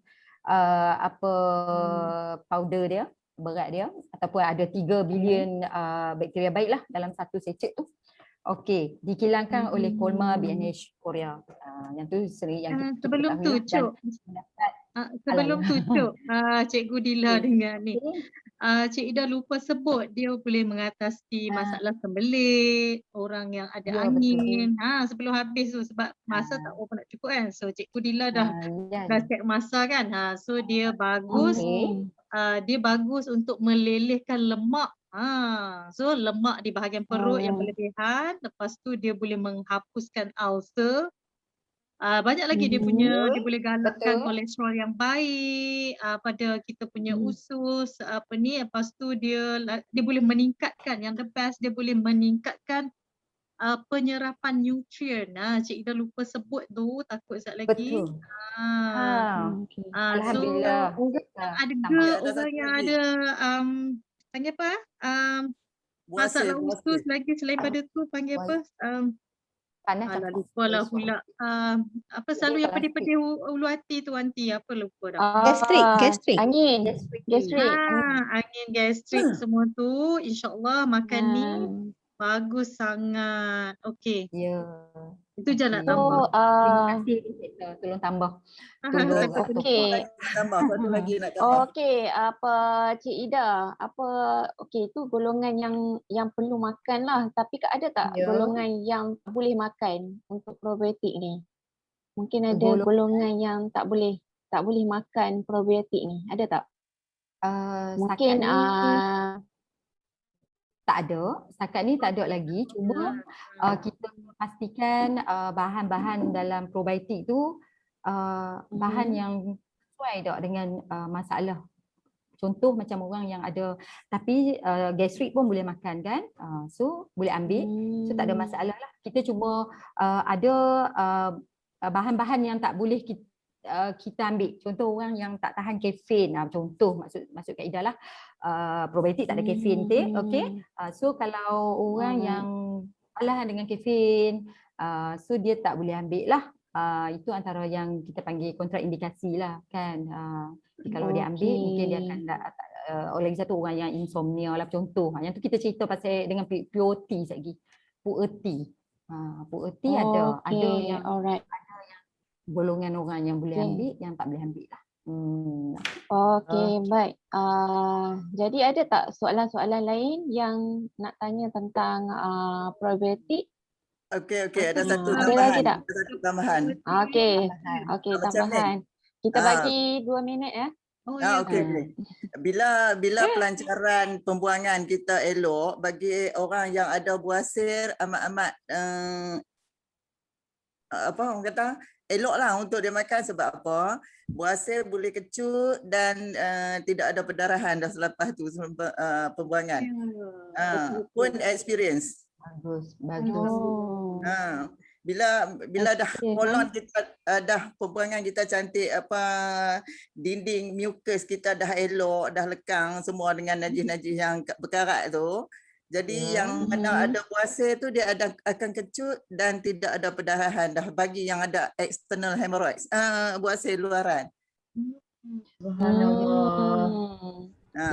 [SPEAKER 2] powder dia, berat dia, ataupun ada 3 bilion bakteria baik lah dalam 1 sachet tu. Okey, dikilangkan oleh Colma BNH Korea. Yang tu sering yang kita
[SPEAKER 1] sebelum tu Cuk. Sebelum tu Cuk, Cikgu Dila dengan ni. Cik Ida lupa sebut dia boleh mengatasi masalah sembelit, orang yang ada
[SPEAKER 2] Ya, betul.
[SPEAKER 1] angin. Sebelum habis tu sebab masa tak berapa nak cukup kan. So Cikgu Dila dah
[SPEAKER 2] Ya.
[SPEAKER 1] check masa kan. So dia bagus.
[SPEAKER 2] Okey.
[SPEAKER 1] Dia bagus untuk melelehkan lemak. So lemak di bahagian perut yang berlebihan. Lepas tu dia boleh menghapuskan ulcer. Banyak lagi dia punya, dia boleh galakkan
[SPEAKER 2] betul.
[SPEAKER 1] kolesterol yang baik pada kita punya usus, lepas tu dia boleh meningkatkan, yang the best dia boleh meningkatkan penyerapan nutrien. Cik Ida lupa sebut tu, takut sekejap lagi.
[SPEAKER 2] Betul.
[SPEAKER 3] Okay.
[SPEAKER 2] Alhamdulillah.
[SPEAKER 1] Orang yang ada
[SPEAKER 2] tambah.
[SPEAKER 1] GERD,
[SPEAKER 5] Ada
[SPEAKER 1] orang
[SPEAKER 5] satu
[SPEAKER 1] yang
[SPEAKER 5] lagi.
[SPEAKER 1] ada panggil apa? Masalah usus
[SPEAKER 5] Buasir.
[SPEAKER 1] lagi selain pada tu panggil apa?
[SPEAKER 2] Panas
[SPEAKER 1] Alah
[SPEAKER 2] apa?
[SPEAKER 1] lupa lah pula. Apa selalu yang
[SPEAKER 2] Plastik.
[SPEAKER 1] pedih-pedih ulu hati tu anti, apa lupa dah.
[SPEAKER 6] Gastrik.
[SPEAKER 3] Angin. Gastrik.
[SPEAKER 1] Angin gastrik semua tu insya-Allah makan ni
[SPEAKER 3] Ah.
[SPEAKER 1] bagus sangat. Okey.
[SPEAKER 2] Ya.
[SPEAKER 1] Itu je nak
[SPEAKER 2] Okey.
[SPEAKER 1] tambah.
[SPEAKER 2] Terima kasih Cikgu, tolong tambah. Tunggu
[SPEAKER 1] Takut
[SPEAKER 2] waktu.
[SPEAKER 3] Okey.
[SPEAKER 5] Satu lagi nak tambah.
[SPEAKER 3] Okey, apa Cik Ida, okey tu golongan yang perlu makan lah, tapi ada tak
[SPEAKER 2] Ya.
[SPEAKER 3] golongan yang tak boleh makan untuk probiotik ni? Mungkin ada
[SPEAKER 2] Golongan-
[SPEAKER 3] golongan yang tak boleh makan probiotik ni, ada tak? Mungkin
[SPEAKER 2] Setakat ni tak ada. Setakat ni tak ada lagi. Cuma kita pastikan bahan-bahan dalam probiotik tu bahan yang sesuai tak dengan masalah. Contoh macam orang yang ada, tapi gastrik pun boleh makan kan. So boleh ambil. So tak ada masalah lah. Kita cuma ada bahan-bahan yang tak boleh kita ambil. Contoh orang yang tak tahan kafein. Contoh maksud Kak Ida lah. Probiotik tak ada kafein tu. Okay. So kalau orang yang kalah dengan kafein, so dia tak boleh ambil lah. Itu antara yang kita panggil kontraindikasi lah kan. Kalau dia ambil mungkin dia akan oleh satu orang yang insomnia lah contoh. Yang tu kita cerita pasal dengan POT lagi. POT. POT ada yang
[SPEAKER 3] alright.
[SPEAKER 2] golongan orang yang boleh
[SPEAKER 3] Okay.
[SPEAKER 2] ambil, yang tak boleh ambil lah.
[SPEAKER 3] Okey, baik. Jadi ada tak soalan-soalan lain yang nak tanya tentang probiotik?
[SPEAKER 5] Okey, ada satu
[SPEAKER 3] Ada
[SPEAKER 5] tambahan.
[SPEAKER 3] lagi tak?
[SPEAKER 5] Ada satu tambahan.
[SPEAKER 3] Okey,
[SPEAKER 5] Macam
[SPEAKER 3] tambahan. Kita
[SPEAKER 5] Ah.
[SPEAKER 3] bagi 2 minit ya.
[SPEAKER 5] Okey. Bila pelancaran pembuangan kita elok, bagi orang yang ada buasir amat apa orang kata eloklah untuk dia makan. Sebab apa? Buasir boleh kecut dan tidak ada perdarahan dah selepas tu pembuangan. Pun experience.
[SPEAKER 2] Bagus.
[SPEAKER 5] Bila dah
[SPEAKER 3] Okey,
[SPEAKER 5] kolon kita dah pembuangan kita cantik, dinding mucus kita dah elok, dah lekang semua dengan najis-najis yang berkarat tu. Jadi yang mana ada buasir tu dia akan kecut dan tidak ada perdarahan dah bagi yang ada external hemorrhoids. Buasir luaran.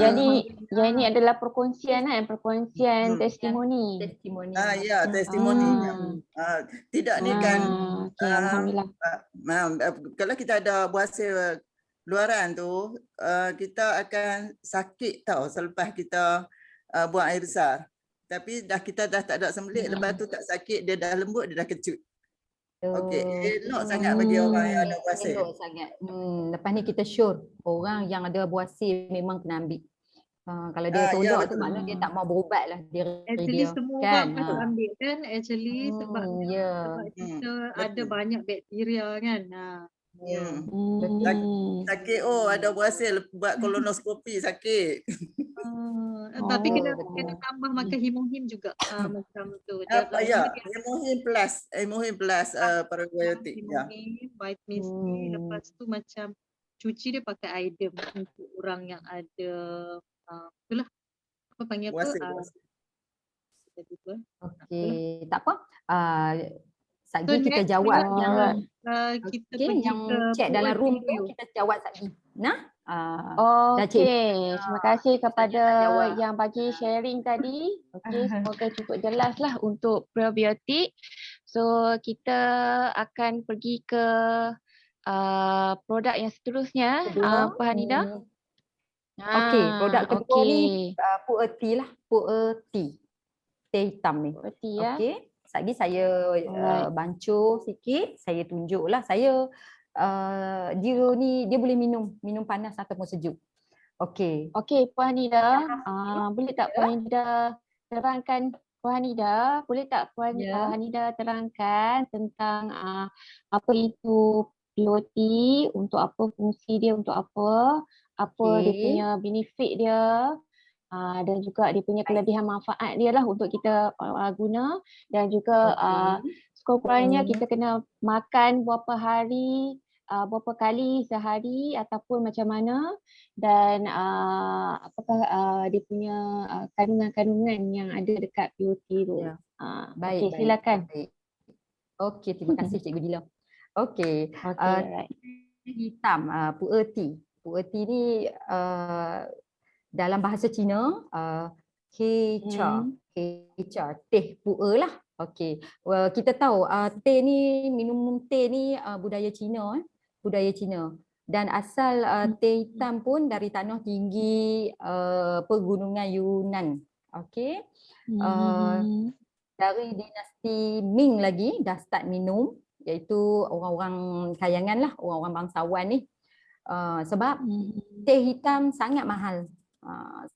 [SPEAKER 3] Jadi yang ini adalah perkongsian testimoni.
[SPEAKER 2] Testimoni.
[SPEAKER 5] Ya, testimoni. Tidak ni kan
[SPEAKER 3] Okay, alhamdulillah.
[SPEAKER 5] kalau kita ada buasir luaran tu, kita akan sakit tau selepas kita buang air besar. Tapi kita dah tak ada sembelit, lepas tu tak sakit, dia dah lembut, dia dah kecut. Okey, elok sangat bagi orang yang ada buasir.
[SPEAKER 2] Elok sangat. Lepas ni kita sure orang yang ada buasir memang kena ambil. Kalau dia
[SPEAKER 5] Ya,
[SPEAKER 2] tolak tu
[SPEAKER 5] betul.
[SPEAKER 2] maknanya dia tak mau berubat lah
[SPEAKER 1] Actually
[SPEAKER 2] dia.
[SPEAKER 1] semua
[SPEAKER 2] Kan?
[SPEAKER 1] orang patut ambil kan sebab kita ada banyak bakteria kan.
[SPEAKER 5] Sakit ada buasir buat kolonoskopi sakit.
[SPEAKER 1] Tapi kena tambah makan himohim juga macam tu.
[SPEAKER 5] Hemohim plus probiotik. Ya.
[SPEAKER 1] Vitamin C, lepas tu macam cuci dia pakai iodine untuk orang yang ada itulah apa panggil
[SPEAKER 5] Buasir.
[SPEAKER 2] Okey, tak apa. Satgi
[SPEAKER 1] So,
[SPEAKER 2] kita
[SPEAKER 1] next
[SPEAKER 2] jawab
[SPEAKER 1] we
[SPEAKER 2] yang
[SPEAKER 1] kita
[SPEAKER 2] okey,
[SPEAKER 1] pergi
[SPEAKER 2] yang
[SPEAKER 1] ke
[SPEAKER 2] chat dalam room tu
[SPEAKER 1] review.
[SPEAKER 2] kita jawab Satgi. Dah cik.
[SPEAKER 3] Okey, terima kasih kepada
[SPEAKER 2] tak jawab.
[SPEAKER 3] yang bagi sharing tadi. Okey, semoga cukup jelas lah untuk probiotik. So kita akan pergi ke produk yang seterusnya, Puan Hanida.
[SPEAKER 2] Okey, produk kedua ni
[SPEAKER 3] Okey.
[SPEAKER 2] pu'er tea lah, pu'er tea. Teh hitam ni.
[SPEAKER 3] Berarti ya.
[SPEAKER 2] Okey. Sekejap saya
[SPEAKER 3] Alright.
[SPEAKER 2] bancuh sikit, saya tunjuklah. Saya dia boleh minum panas ataupun sejuk. Okey.
[SPEAKER 3] Okey, Puan Hanida, boleh tak
[SPEAKER 2] Ya.
[SPEAKER 3] Puan Hanida terangkan, Puan Hanida, boleh tak Puan
[SPEAKER 2] Ya.
[SPEAKER 3] Hanida terangkan tentang apa itu POT, untuk apa fungsi dia, untuk apa dia
[SPEAKER 2] Okey.
[SPEAKER 3] punya benefit dia, dan juga dia punya kelebihan manfaat dia lah untuk kita guna, dan juga
[SPEAKER 2] Okey.
[SPEAKER 3] sekurang-kurangnya kita kena makan berapa hari, berapa kali sehari ataupun macam mana, dan apakah dia punya kandungan-kandungan yang ada dekat POT tu.
[SPEAKER 2] Ya.
[SPEAKER 3] Okey,
[SPEAKER 2] Baik.
[SPEAKER 3] silakan.
[SPEAKER 2] Baik. Okey, terima kasih Cikgu Dila. Okey.
[SPEAKER 3] Okey, alright.
[SPEAKER 2] Teh hitam, pu'er tea. Pu'er tea ni dalam bahasa Cina Hei Cha. Teh pu'er lah. Okey. Kita tahu teh ni, minum teh ni budaya Cina. Budaya Cina. Dan asal teh hitam pun dari tanah tinggi pegunungan Yunan. Okey. Dari dinasti Ming lagi dah start minum, iaitu orang-orang kayangan lah, orang-orang bangsawan ni. Sebab teh hitam sangat mahal.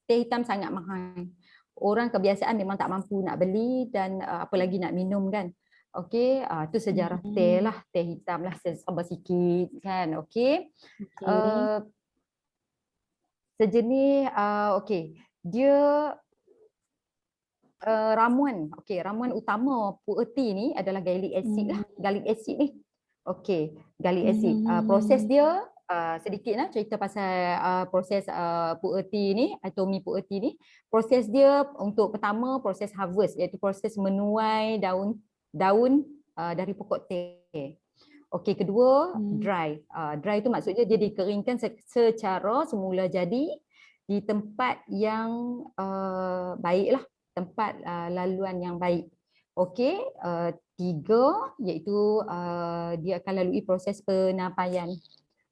[SPEAKER 2] Teh hitam sangat mahal. Orang kebiasaan memang tak mampu nak beli dan apa lagi nak minum kan. Okey, tu sejarah teh lah, teh hitam lah, serba sikit kan. Okey. Sejenis okey, dia ramuan. Okey, ramuan utama pu'er tea ni adalah gallic acid lah. Gallic acid ni. Okey, gallic acid. Proses dia sedikitlah cerita pasal proses pu'er tea ni, Atomi pu'er tea ni. Proses dia untuk pertama proses harvest, iaitu proses menuai daun dari pokok teh. Okey, kedua dry. Dry tu maksudnya dia dikeringkan secara semula jadi di tempat yang baiklah, tempat laluan yang baik. Okey, tiga iaitu dia akan lalui proses penapaian.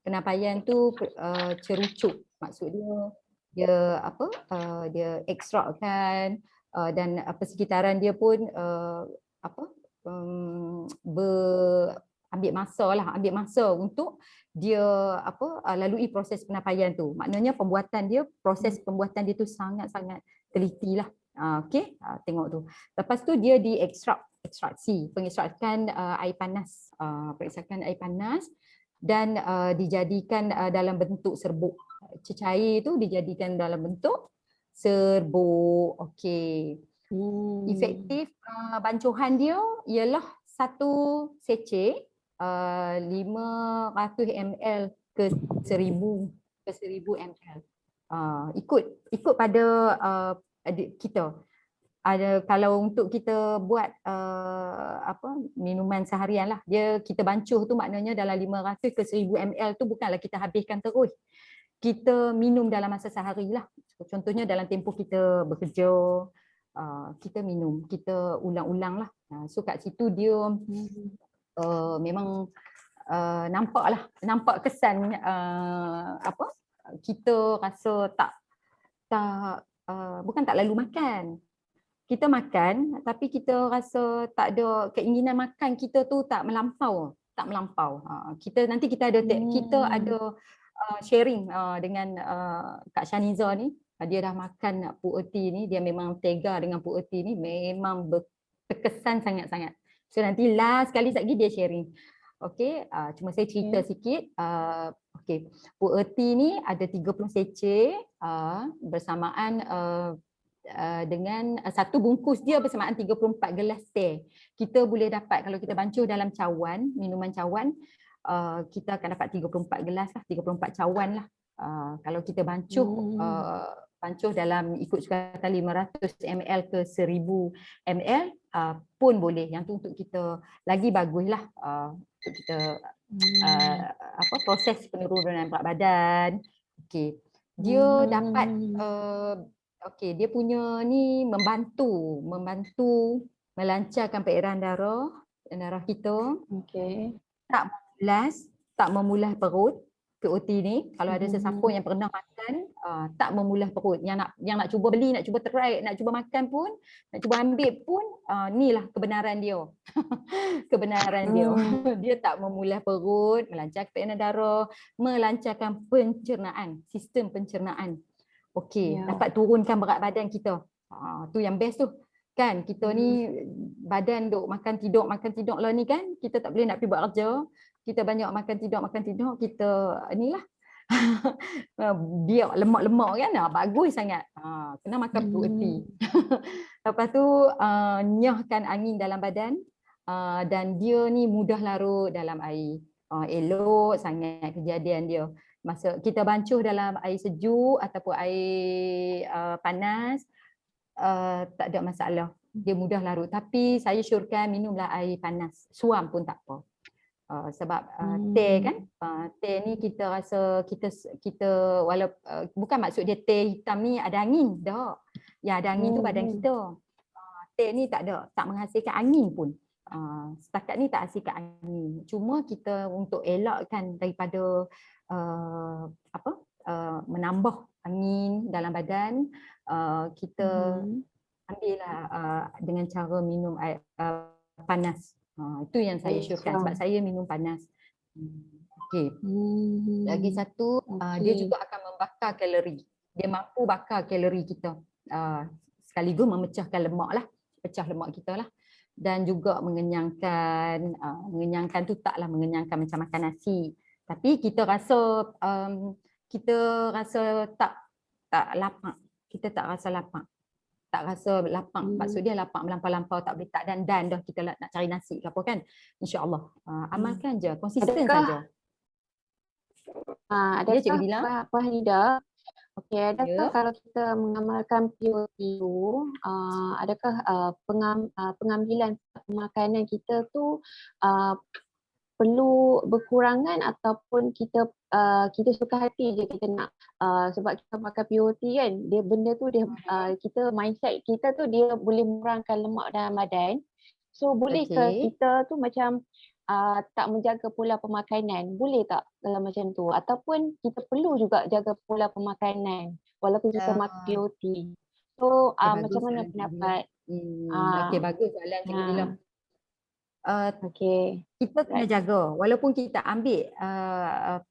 [SPEAKER 2] Penapaian tu cerucuk, maksud dia dia ekstrakkan dan persekitaran dia pun ambil masa untuk dia lalui proses penapaian tu. Maknanya proses pembuatan dia tu sangat-sangat teliti lah. Okey, tengok tu. Lepas tu dia pengekstrakan air panas, dan dijadikan dalam bentuk serbuk. Cecair tu dijadikan dalam bentuk serbuk. Okey. Efektif bancuhan dia ialah 1 seceh 500 ml ke 1000 ml. Ikut pada kita. Kalau untuk kita buat minuman seharian lah, kita bancuh tu maknanya dalam 500 ke 1000 ml tu bukanlah kita habiskan terus. Kita minum dalam masa sehari lah. Contohnya dalam tempoh kita bekerja, kita minum, kita ulang-ulang lah. So kat situ dia memang nampak kesan kita rasa bukan tak lalu makan. Kita makan tapi kita rasa tak ada keinginan makan kita tu tak melampau. Nanti kita ada sharing dengan Kak Shaniza ni. Dia dah makan pu'er tea ni, dia memang tega dengan pu'er tea ni, memang terkesan sangat-sangat. So nanti last sekali lagi dia sharing. Okey, cuma saya cerita sikit. Okey, pu'er tea ni ada 30 seceh bersamaan dengan satu bungkus dia bersamaan 34 gelas teh. Kita boleh dapat kalau kita bancuh dalam cawan, minuman cawan, kita akan dapat 34 gelas lah, 34 cawan lah. Kalau kita bancuh dalam ikut sukatan 500 ml ke 1000 ml pun boleh. Yang tu untuk kita lagi baguslah untuk kita proses penurunan berat badan. Okey. Dia dapat dia punya ni membantu melancarkan peredaran darah kita.
[SPEAKER 3] Okey.
[SPEAKER 2] Tak memulas perut. POT ni, kalau ada sesiapa yang pernah makan tak memulah perut, yang nak cuba beli, nak cuba try, nak cuba makan pun, nak cuba ambil pun, inilah kebenaran dia. Kebenaran dia. Dia tak memulah perut, melancarkan tekanan darah, melancarkan pencernaan, sistem pencernaan. Okey, dapat turunkan berat badan kita. Tu yang best tu. Kan kita ni badan duk makan tidur lah ni kan, kita tak boleh nak pergi buat kerja, kita banyak makan tidur, kita inilah biak lemak-lemak kan, bagus sangat. Kena makan protein. Lepas tu nyahkan angin dalam badan, dan dia ni mudah larut dalam air. Elok sangat kejadian dia. Masa kita bancuh dalam air sejuk ataupun air panas, tak ada masalah. Dia mudah larut. Tapi saya syorkan minumlah air panas. Suam pun tak apa. Sebab teh kan, teh ni kita rasa kita walaupun bukan maksud dia teh hitam ni ada angin, tak. Yang ada angin tu badan kita. Teh ni tak menghasilkan angin pun. Setakat ni tak hasilkan angin. Cuma kita untuk elakkan daripada menambah angin dalam badan, kita ambillah dengan cara minum air panas. Itu yang saya syorkan sebab saya minum panas. Okey. Lagi satu, dia juga akan membakar kalori. Dia mampu bakar kalori kita. Sekaligus memecahkan lemak lah. Pecah lemak kita lah. Dan juga mengenyangkan. Mengenyangkan tu taklah mengenyangkan macam makan nasi. Tapi kita rasa tak lapang. Kita tak rasa lapang. Tak rasa lapang. Maksud dia lapang melampau-lampau, tak boleh tak dan dah kita nak cari nasi ke apa kan. InsyaAllah. Amalkan je, konsisten saja.
[SPEAKER 3] Adakah Puan Nida, adakah kalau kita mengamalkan POT tu, adakah pengambilan makanan kita tu perlu berkurangan ataupun kita suka hati je kita nak, sebab kita makan POT kan, dia benda tu dia kita mindset kita tu dia boleh mengurangkan lemak dalam badan. So boleh ke kita tu macam tak menjaga pola pemakanan, boleh tak kalau macam tu, ataupun kita perlu juga jaga pola pemakanan walaupun kita makan POT. So macam mana pendapat?
[SPEAKER 2] Okey, bagus soalan Cikgu Dila. Kita kena jaga walaupun kita ambil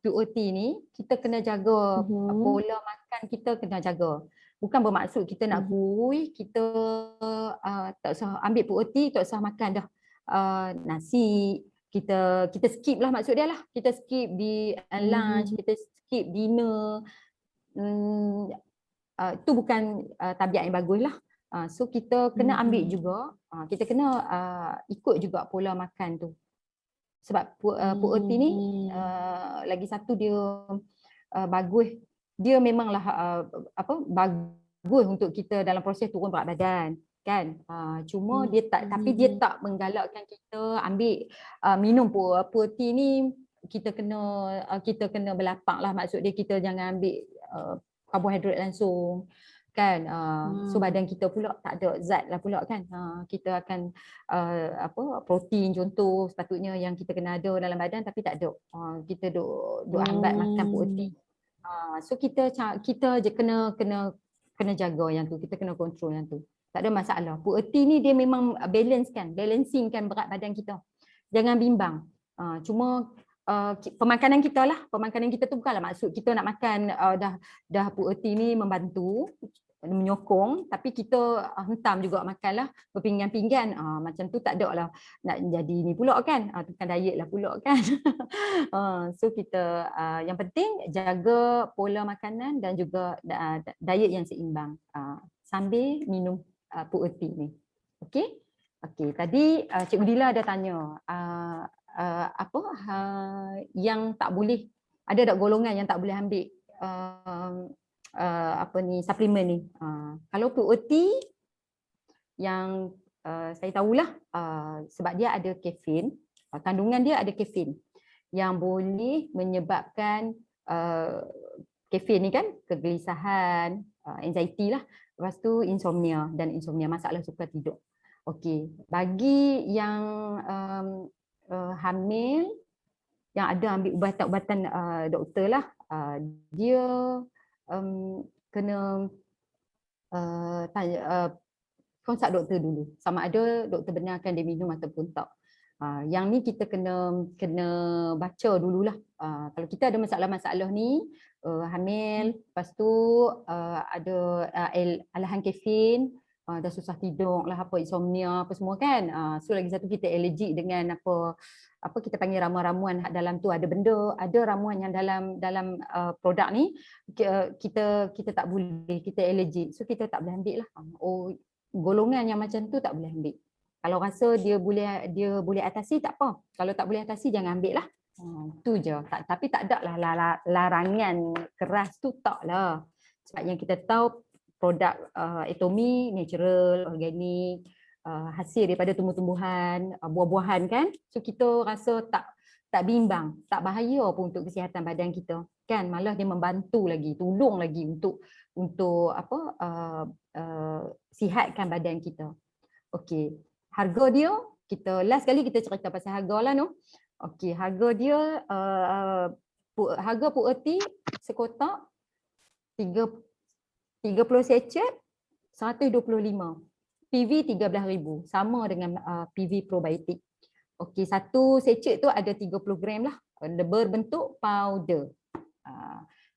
[SPEAKER 2] POT ni, kita kena jaga pola makan kita, kena jaga. Bukan bermaksud kita nak kurus, kita tak usah ambil POT, tak usah makan dah nasi, kita skip lah, maksud dia lah. Kita skip di lunch, kita skip dinner. Itu bukan tabiat yang bagus lah. So kita kena ambil juga, kita kena ikut juga pola makan tu. Sebab POT ni lagi satu dia bagus. Dia memanglah bagus untuk kita dalam proses turun berat badan kan. Cuma dia tak, tapi dia tak menggalakkan kita ambil minum POT ni. Kita kena berlapak lah, maksud dia kita jangan ambil karbohidrat langsung kan. So badan kita pula tak ada zat lah pula kan. Kita akan protein contoh sepatutnya yang kita kena ada dalam badan tapi tak ada. Kita duk hambat makan protein. So kita je kena jaga yang tu, kita kena kontrol yang tu. Tak ada masalah. POT ni dia memang balancing kan berat badan kita. Jangan bimbang. Cuma pemakanan kita lah. Pemakanan kita tu bukanlah maksud kita nak makan dah POT ni membantu, menyokong, tapi kita hentam juga makan lah berpinggan-pinggan. Macam tu tak ada lah nak jadi ni pula kan. Bukan diet lah pula kan. So kita yang penting jaga pola makanan dan juga diet yang seimbang sambil minum POT ni. Okey? Okey, tadi Cikgu Dila ada tanya yang tak boleh, ada tak golongan yang tak boleh ambil suplemen ni. Kalau POT yang saya tahulah, sebab dia ada kafein, kandungan dia ada kafein yang boleh menyebabkan kafein ni kan kegelisahan, anxiety lah, lepas tu insomnia, masalah suka tidur. Okey, bagi yang hamil yang ada ambil ubatan-ubatan doktor lah, dia kena tanya, konsult doktor dulu sama ada doktor benarkan dia minum ataupun tak. Yang ni kita kena baca dululah. Kalau kita ada masalah-masalah ni, hamil, lepas tu ada alahan kafein, dah susah tidur lah, apa insomnia apa semua kan. So lagi satu kita allergic dengan apa kita panggil ramuan-ramuan dalam tu, ada ramuan yang dalam produk ni kita tak boleh, kita allergic. So kita tak boleh ambil lah. Golongan yang macam tu tak boleh ambil. Kalau rasa dia boleh atasi tak apa. Kalau tak boleh atasi jangan ambil lah. Tu je. Tapi tak ada lah larangan keras tu, tak lah. Sebab yang kita tahu produk Atomy natural, organik, hasil daripada tumbuh-tumbuhan, buah-buahan kan. So kita rasa tak bimbang, tak bahaya pun untuk kesihatan badan kita. Kan malah dia membantu lagi, tolong lagi untuk sihatkan badan kita. Okey. Harga dia, kita last kali kita cerita pasal harga lah no. Okey, harga dia harga Puerti sekotak 30 sachet 125. PV 13,000, sama dengan PV probiotik. Okey, satu sachet tu ada 30 gram lah, berbentuk powder.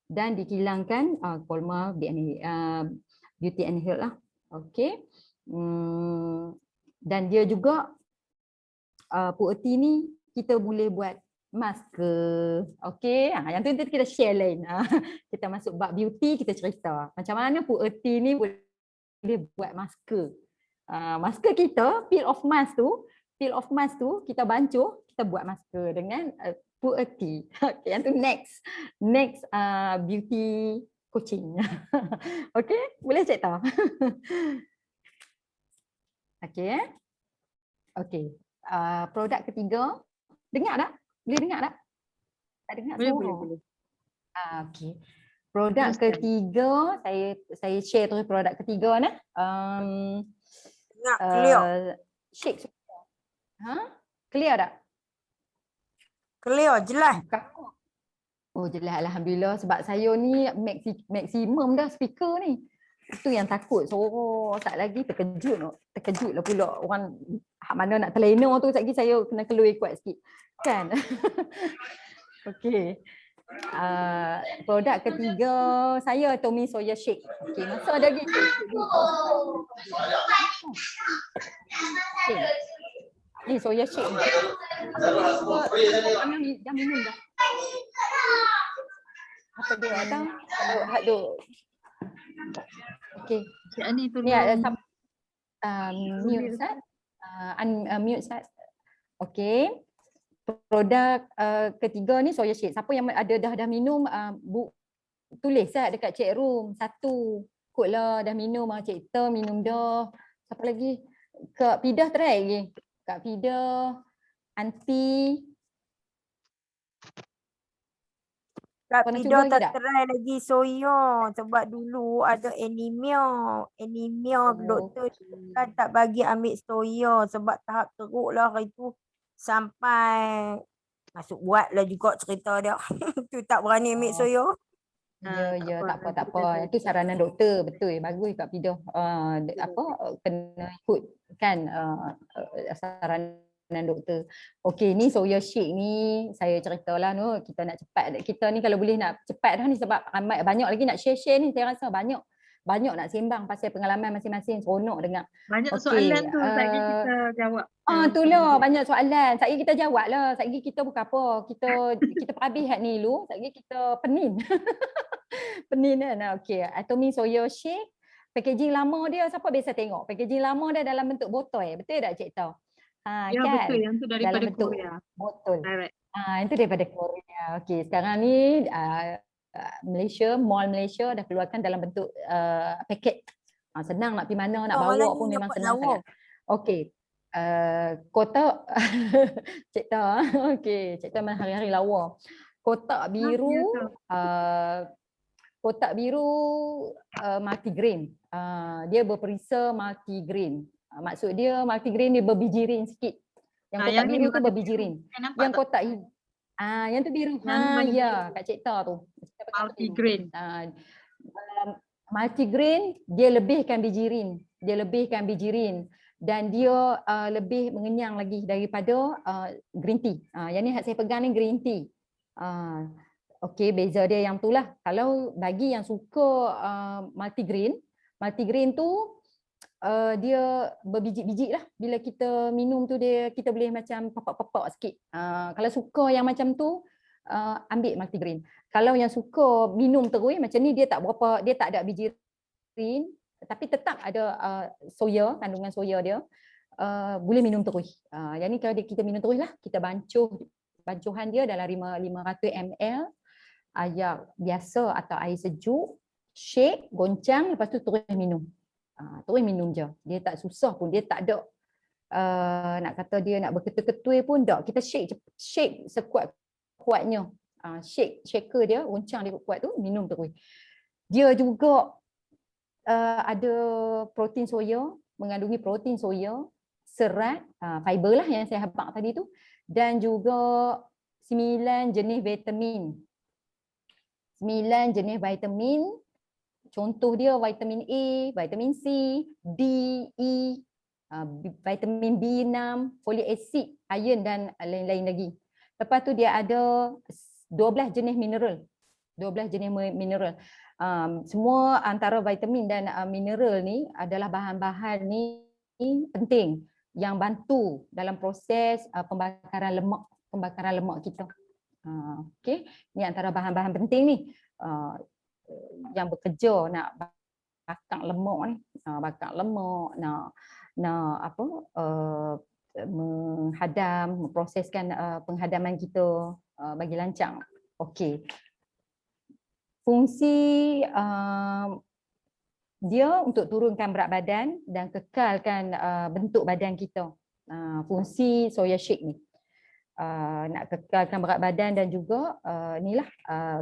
[SPEAKER 2] Dan dikilangkan Colma Beauty and Health lah. Okey. Dan dia juga Puerti ni kita boleh buat masker. Okey, yang tu nanti kita share lain. Kita masuk bab beauty, kita cerita macam mana Puerti ni boleh buat masker. Masker kita, peel off mask tu kita bancuh, kita buat masker dengan Puerti. Okay, yang tu next beauty coaching. Okey, boleh cerita. Okey. Okey. Produk ketiga, dengar tak? Boleh dengar tak? Tak dengar suara.
[SPEAKER 1] Boleh.
[SPEAKER 2] Okey. Produk ketiga, saya share terus produk ketiga ni.
[SPEAKER 4] Clear.
[SPEAKER 2] Shake. Clear tak?
[SPEAKER 4] Clear, jelas.
[SPEAKER 2] Oh jelas, alhamdulillah, sebab saya ni maksimum dah speaker ni. Itu yang takut suara tak lagi terkejut lah pula orang hak mana nak terlena tu, sekejap lagi saya kena keluar kuat sikit kan. Okey. Produk ketiga saya Atomy Soya Shake. Okey, masa ada lagi. Ni soya shake ni. Dah minum dah. Apa dia datang? Aduh. Okey.
[SPEAKER 1] Ni tu.
[SPEAKER 2] Ni ada mute Ustaz. Unmute Ustaz. Okey. Produk ketiga ni soya shake. Siapa yang dah minum tulis lah dekat chat room. 1 kot lah dah minum. Cik Ter minum dah. Siapa lagi? Kak Pidah try lagi. Kak Pidah, Aunty.
[SPEAKER 4] Kak Pidah tak try lagi soya sebab dulu ada anemia. Doktor kan tak bagi ambil soya sebab tahap teruk lah hari tu. Sampai masuk buat lah juga cerita dia. Tu tak berani ambil soya.
[SPEAKER 2] Ya, tak apa. Itu saranan doktor, betul. Bagus Kak Pidah. Kena ikut kan saranan doktor. Okey, ni soya shake ni saya ceritalah no, kita nak cepat. Kita ni kalau boleh nak cepat dah ni sebab banyak lagi nak share ni, saya rasa banyak nak sembang pasal pengalaman masing-masing, seronok dengar.
[SPEAKER 1] Banyak soalan tu lagi kita jawab.
[SPEAKER 2] Itulah banyak soalan. Sekejap kita jawab lah. Sekejap kita bukan apa. Kita perhabis hat ni dulu. Sekejap kita penin. Penin kan. Okey, Atomy Soya Shake. Packaging lama dia siapa biasa tengok? Packaging lama dia dalam bentuk botol. Betul tak Cik Tau?
[SPEAKER 1] Ya kan? Betul, yang tu daripada
[SPEAKER 2] dalam bentuk
[SPEAKER 1] Korea.
[SPEAKER 2] Botol.
[SPEAKER 1] Direct.
[SPEAKER 2] Itu daripada Korea. Okey, sekarang ni Malaysia, Mall Malaysia dah keluarkan dalam bentuk paket. Senang nak pergi mana, nak bawa pun memang senang sangat. Okey. Kotak Cik Ta. Okey, Cik Ta memang hari-hari lawa. Kotak biru multigrain. Dia berperisa multigrain. Maksud dia multigrain dia berbijirin sikit. Yang kotak biru tu berbijirin. Yang kotak Yang tu biru.
[SPEAKER 1] Yang warna
[SPEAKER 2] Ya,
[SPEAKER 1] biru.
[SPEAKER 2] Kak Cik Ta tu.
[SPEAKER 1] Multigrain.
[SPEAKER 2] Multigrain dia lebihkan bijirin. Dia lebihkan bijirin dan dia lebih mengenyang lagi daripada green tea. Yang ni saya pegang ni green tea. Okey, beza dia yang tu lah. Kalau bagi yang suka multigrain tu dia berbiji-biji lah. Bila kita minum tu kita boleh macam papak-papak sikit. Kalau suka yang macam tu ambil multigrain. Kalau yang suka minum terus macam ni dia tak ada bijirin tapi tetap ada kandungan soya dia. Boleh minum terus. Yang ni kalau kita minum terus lah, kita bancuhan dia dalam 500 ml air biasa atau air sejuk, shake, goncang, lepas tu terus minum. Terus minum je. Dia tak susah pun, dia tak ada nak kata dia nak berketul-ketul pun tak. Kita shake sekuat-kuatnya. Shaker dia, goncang dia kuat tu, minum terus. Dia juga ada protein soya, mengandungi protein soya, serat, fiber lah yang saya habaq tadi tu, dan juga 9 jenis vitamin. 9 jenis vitamin. Contoh dia vitamin A, vitamin C, D, E, vitamin B6, folic acid, iron dan lain-lain lagi. Lepas tu dia ada 12 jenis mineral. 12 jenis mineral. Semua antara vitamin dan mineral ni adalah bahan-bahan ni penting yang bantu dalam proses pembakaran lemak kita. Okey, ni antara bahan-bahan penting ni yang bekerja nak bakar lemak ni, memproseskan penghadaman kita bagi lancang. Okey. Fungsi dia untuk turunkan berat badan dan kekalkan bentuk badan kita. Fungsi soya shake ni. Nak kekalkan berat badan dan juga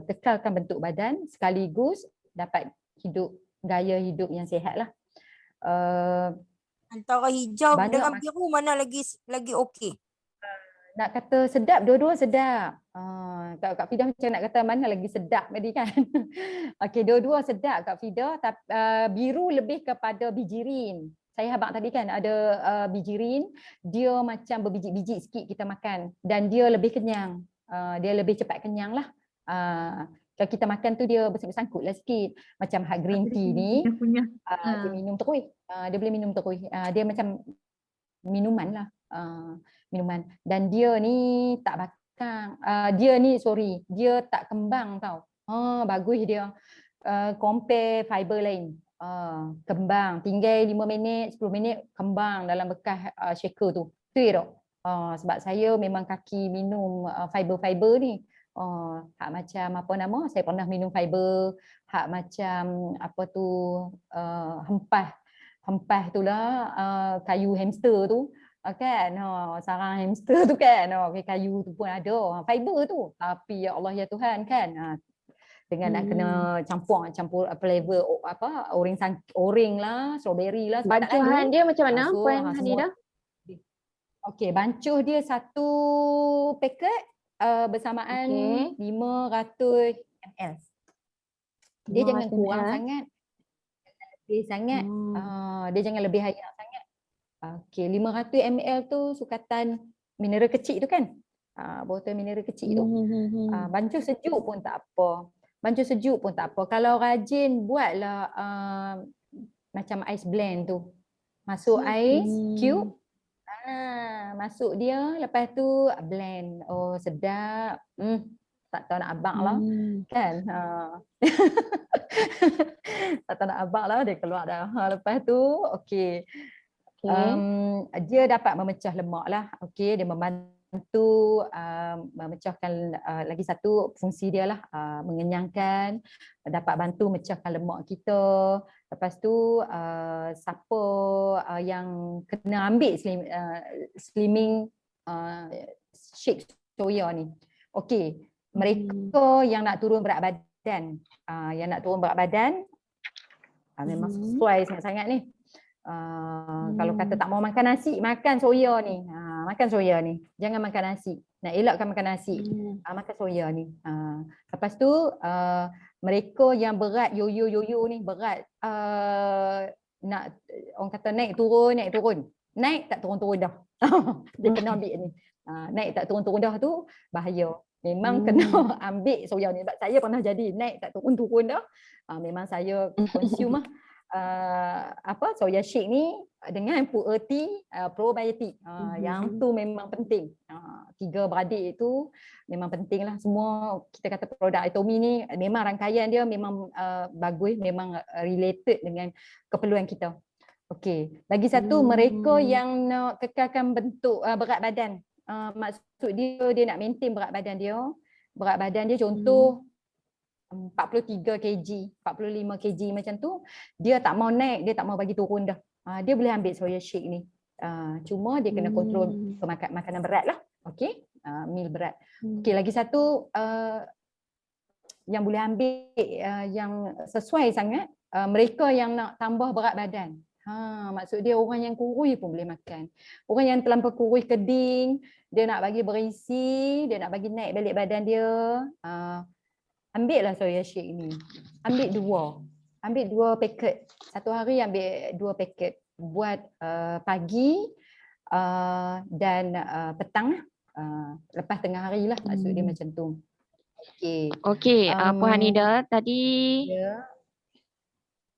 [SPEAKER 2] kekalkan bentuk badan sekaligus dapat gaya hidup yang sihat lah.
[SPEAKER 4] Antara hijau
[SPEAKER 2] Banyak
[SPEAKER 4] dengan biru mana lagi okey?
[SPEAKER 2] Nak kata sedap, dua-dua sedap. Kak Fidah macam nak kata mana lagi sedap tadi kan. Okey, dua-dua sedap Kak Fidah, tapi biru lebih kepada bijirin. Saya habaq tadi kan ada bijirin, dia macam berbiji-biji sikit kita makan dan dia lebih kenyang. Dia lebih cepat kenyang lah. Kalau kita makan tu dia bersangkut lah sikit. Macam hard green tea ni, dia minum terus. Dia boleh minum terus. Dia macam minuman lah. Minuman. Dan dia ni tak bakang. Dia tak kembang tau. Bagus dia. Compare fiber lain. Kembang. Tinggal 5 minit, 10 minit kembang dalam bekas shaker tu. Tu je tak? Sebab saya memang kaki minum fiber-fiber ni. Hak macam apa nama? Saya pernah minum fiber. Hak macam apa tu? Hempah tu lah. Kayu hamster tu. Kan, sarang hamster tu kan, kayu tu pun ada, fiber tu. Tapi ya Allah ya Tuhan kan, dengan nak kena campur flavor orange lah, strawberry lah.
[SPEAKER 3] Bancuhan dia macam mana Puan Hanidah?
[SPEAKER 2] Okey, bancuh dia satu paket bersamaan 500 ml. Dia jangan kurang sangat, lebih sangat. Dia jangan lebih banyak sangat. Okey, 500 ml tu sukatan mineral kecil tu kan. Botol mineral kecil tu. Bancuh sejuk pun tak apa. Kalau rajin buatlah macam ice blend tu. Masuk ais cube. Masuk dia, lepas tu blend. Oh, sedap. Tak tahu nak abang lah. Kan? Tak tahu nak abang lah, dia keluar dah. Lepas tu, okey. Dia dapat memecah lemak lah. Okey, dia membantu memecahkan, lagi satu fungsi dia lah, mengenyangkan, dapat bantu mecahkan lemak kita. Lepas tu siapa yang kena ambil slimming shake soya ni, okey, mereka yang nak turun berat badan, memang sesuai sangat-sangat ni. Kalau kata tak mau makan nasi, makan soya ni. Makan soya ni. Jangan makan nasi. Nak elakkan makan nasi. Makan soya ni. Lepas tu mereka yang berat yo-yo ni berat nak orang kata naik turun. Naik tak turun-turun dah. Dia kena ambil ni. Naik tak turun-turun dah tu bahaya. Memang kena ambil soya ni. Sebab saya pernah jadi naik tak turun-turun dah. Memang saya consume soya shake ni dengan puerty probiotik. Yang tu memang penting. 3 beradik itu memang penting lah. Semua kita kata produk Itomi ni memang rangkaian dia memang bagus, memang related dengan keperluan kita. Okey, lagi satu mereka yang nak kekalkan bentuk berat badan. Maksud dia nak maintain berat badan dia. Berat badan dia contoh 43 kg, 45 kg macam tu, dia tak mau naik, dia tak mau bagi turun dah. Dia boleh ambil soya shake ni. Cuma dia kena kontrol makanan berat lah. Okey, meal berat. Okey, lagi satu yang boleh ambil yang sesuai sangat, mereka yang nak tambah berat badan. Maksud dia orang yang kurus pun boleh makan. Orang yang terlampau kurus keding, dia nak bagi berisi, dia nak bagi naik balik badan dia, ambil lah soya shake ni. Ambil 2 paket. Satu hari ambil 2 paket. Buat pagi dan petang. Lepas tengah hari lah maksud dia macam tu.
[SPEAKER 3] Okey, Puan Hanida tadi.
[SPEAKER 2] Ya.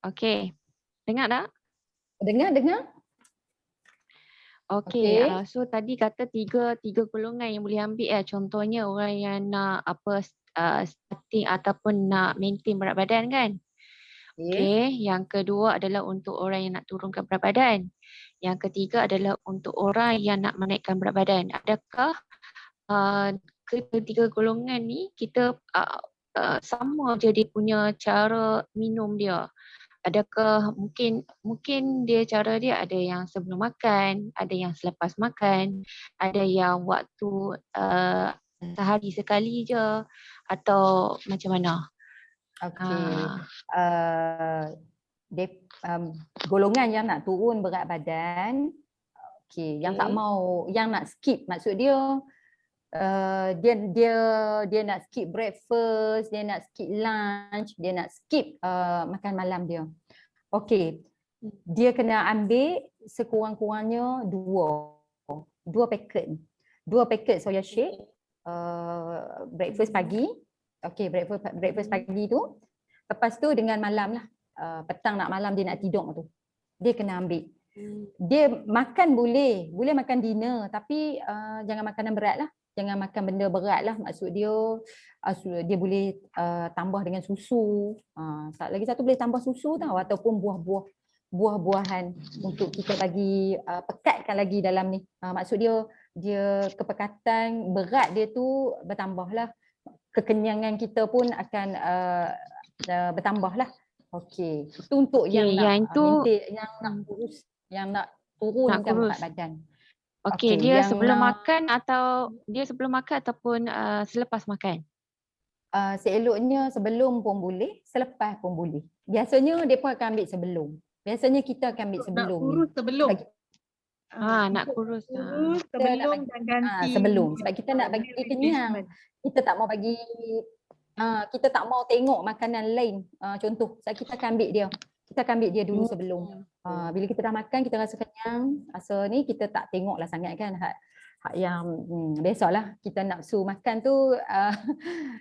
[SPEAKER 3] Okey. Dengar tak?
[SPEAKER 2] Dengar.
[SPEAKER 3] Okey, so tadi kata tiga golongan yang boleh ambil contohnya orang yang nak starting ataupun nak maintain berat badan kan. Okey, yang kedua adalah untuk orang yang nak turunkan berat badan. Yang ketiga adalah untuk orang yang nak menaikkan berat badan. Adakah ketiga golongan ni kita sama je dia punya cara minum dia? Adakah mungkin dia cara dia ada yang sebelum makan, ada yang selepas makan, ada yang waktu sehari sekali je atau macam mana?
[SPEAKER 2] Okey. Golongan yang nak turun berat badan, yang tak mau, yang nak skip, maksud dia dia nak skip breakfast, dia nak skip lunch, dia nak skip makan malam dia. Okey. Dia kena ambil sekurang-kurangnya 2 paket. 2 paket soya shake breakfast pagi. Okey, breakfast pagi tu. Lepas tu dengan malam lah. Petang nak malam dia nak tidur tu. Dia kena ambil. Dia makan boleh makan dinner tapi jangan makanan berat lah. Jangan makan benda berat lah. Maksud dia dia boleh tambah dengan susu. Lagi satu boleh tambah susu tau ataupun buah-buahan untuk kita bagi pekatkan lagi dalam ni. Maksud dia kepekatan berat dia tu bertambah lah. Kekenyangan kita pun akan bertambah lah. Okey. Itu untuk yang nak maintain, yang nak turunkan berat badan.
[SPEAKER 3] Okey, dia sebelum makan ataupun selepas makan?
[SPEAKER 2] Seeloknya sebelum pun boleh, selepas pun boleh. Biasanya dia pun akan ambil sebelum. Biasanya kita akan ambil sebelum.
[SPEAKER 1] Nak kurus sebelum.
[SPEAKER 3] Nak kurus.
[SPEAKER 1] Sebelum dan ganti.
[SPEAKER 2] Sebelum. Sebab kita nak bagi dia kenyang. Kita tak mau bagi, kita tak mau tengok makanan lain. Contoh, kita akan ambil dia. Kita akan ambil dia dulu sebelum. Bila kita dah makan, kita rasa kenyang. Rasa ni kita tak tengoklah sangat kan. Hak yang biasalah kita nafsu makan tu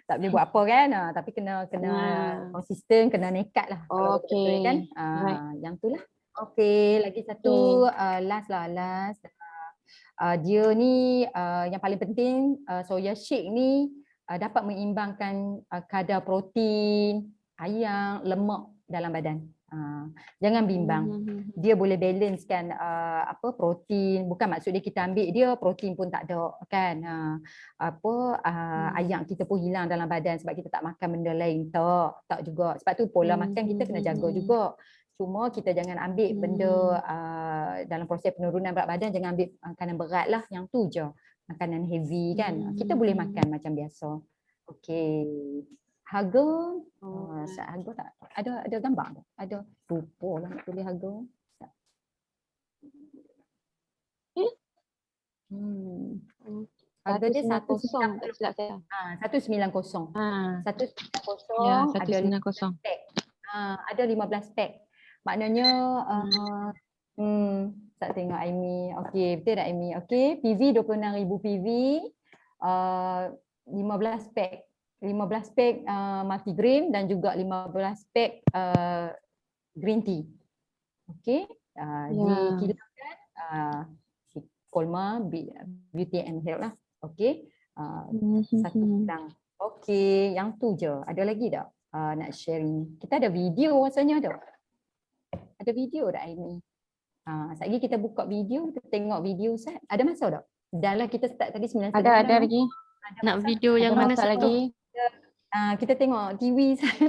[SPEAKER 2] tak boleh buat apa kan. Tapi kena konsisten, kena nekat lah.
[SPEAKER 3] Okey.
[SPEAKER 2] Kan? Yang tu lah. Okey, lagi satu last. Dia ni yang paling penting, soya shake ni dapat mengimbangkan kadar protein, ayam, lemak dalam badan. Jangan bimbang. Dia boleh balancekan protein. Bukan maksud dia kita ambil dia protein pun tak ada kan. Ayam kita pun hilang dalam badan sebab kita tak makan benda lain. Tak juga. Sebab tu pola makan kita kena jaga juga. Cuma kita jangan ambil benda dalam proses penurunan berat badan, jangan ambil makanan berat lah. Yang tu je. Makanan heavy kan. Kita boleh makan macam biasa. Okey. Harga, harga tak ada gambar tak? Ada, lupa lah nak tulis harga. Harga dia
[SPEAKER 3] 190 tak silap saya.
[SPEAKER 2] 190.
[SPEAKER 3] Ha.
[SPEAKER 2] 190
[SPEAKER 3] Ya,
[SPEAKER 2] ada
[SPEAKER 3] 190.
[SPEAKER 2] pack. Ada 15 pack. Maknanya tak tengok Aimi. Okey, betul tak Aimi? Okey, PV 26,000 PV. 15 pack. 15 pack multigrain dan juga 15 pack green tea. Okey. Dikilokan si Kolma Beauty and Health lah. Okey. Satu bilang. Okey, yang tu je. Ada lagi tak nak sharing? Kita ada video rasanya tak? Ada video tak Aimi? Sekejap lagi kita buka video, kita tengok video Ustaz. Ada masa tak? Dah lah kita start tadi 9.30.
[SPEAKER 3] Ada lagi.
[SPEAKER 1] Nak video yang mana
[SPEAKER 3] masa
[SPEAKER 1] satu?
[SPEAKER 3] lagi?
[SPEAKER 2] Kita tengok TV Ustaz.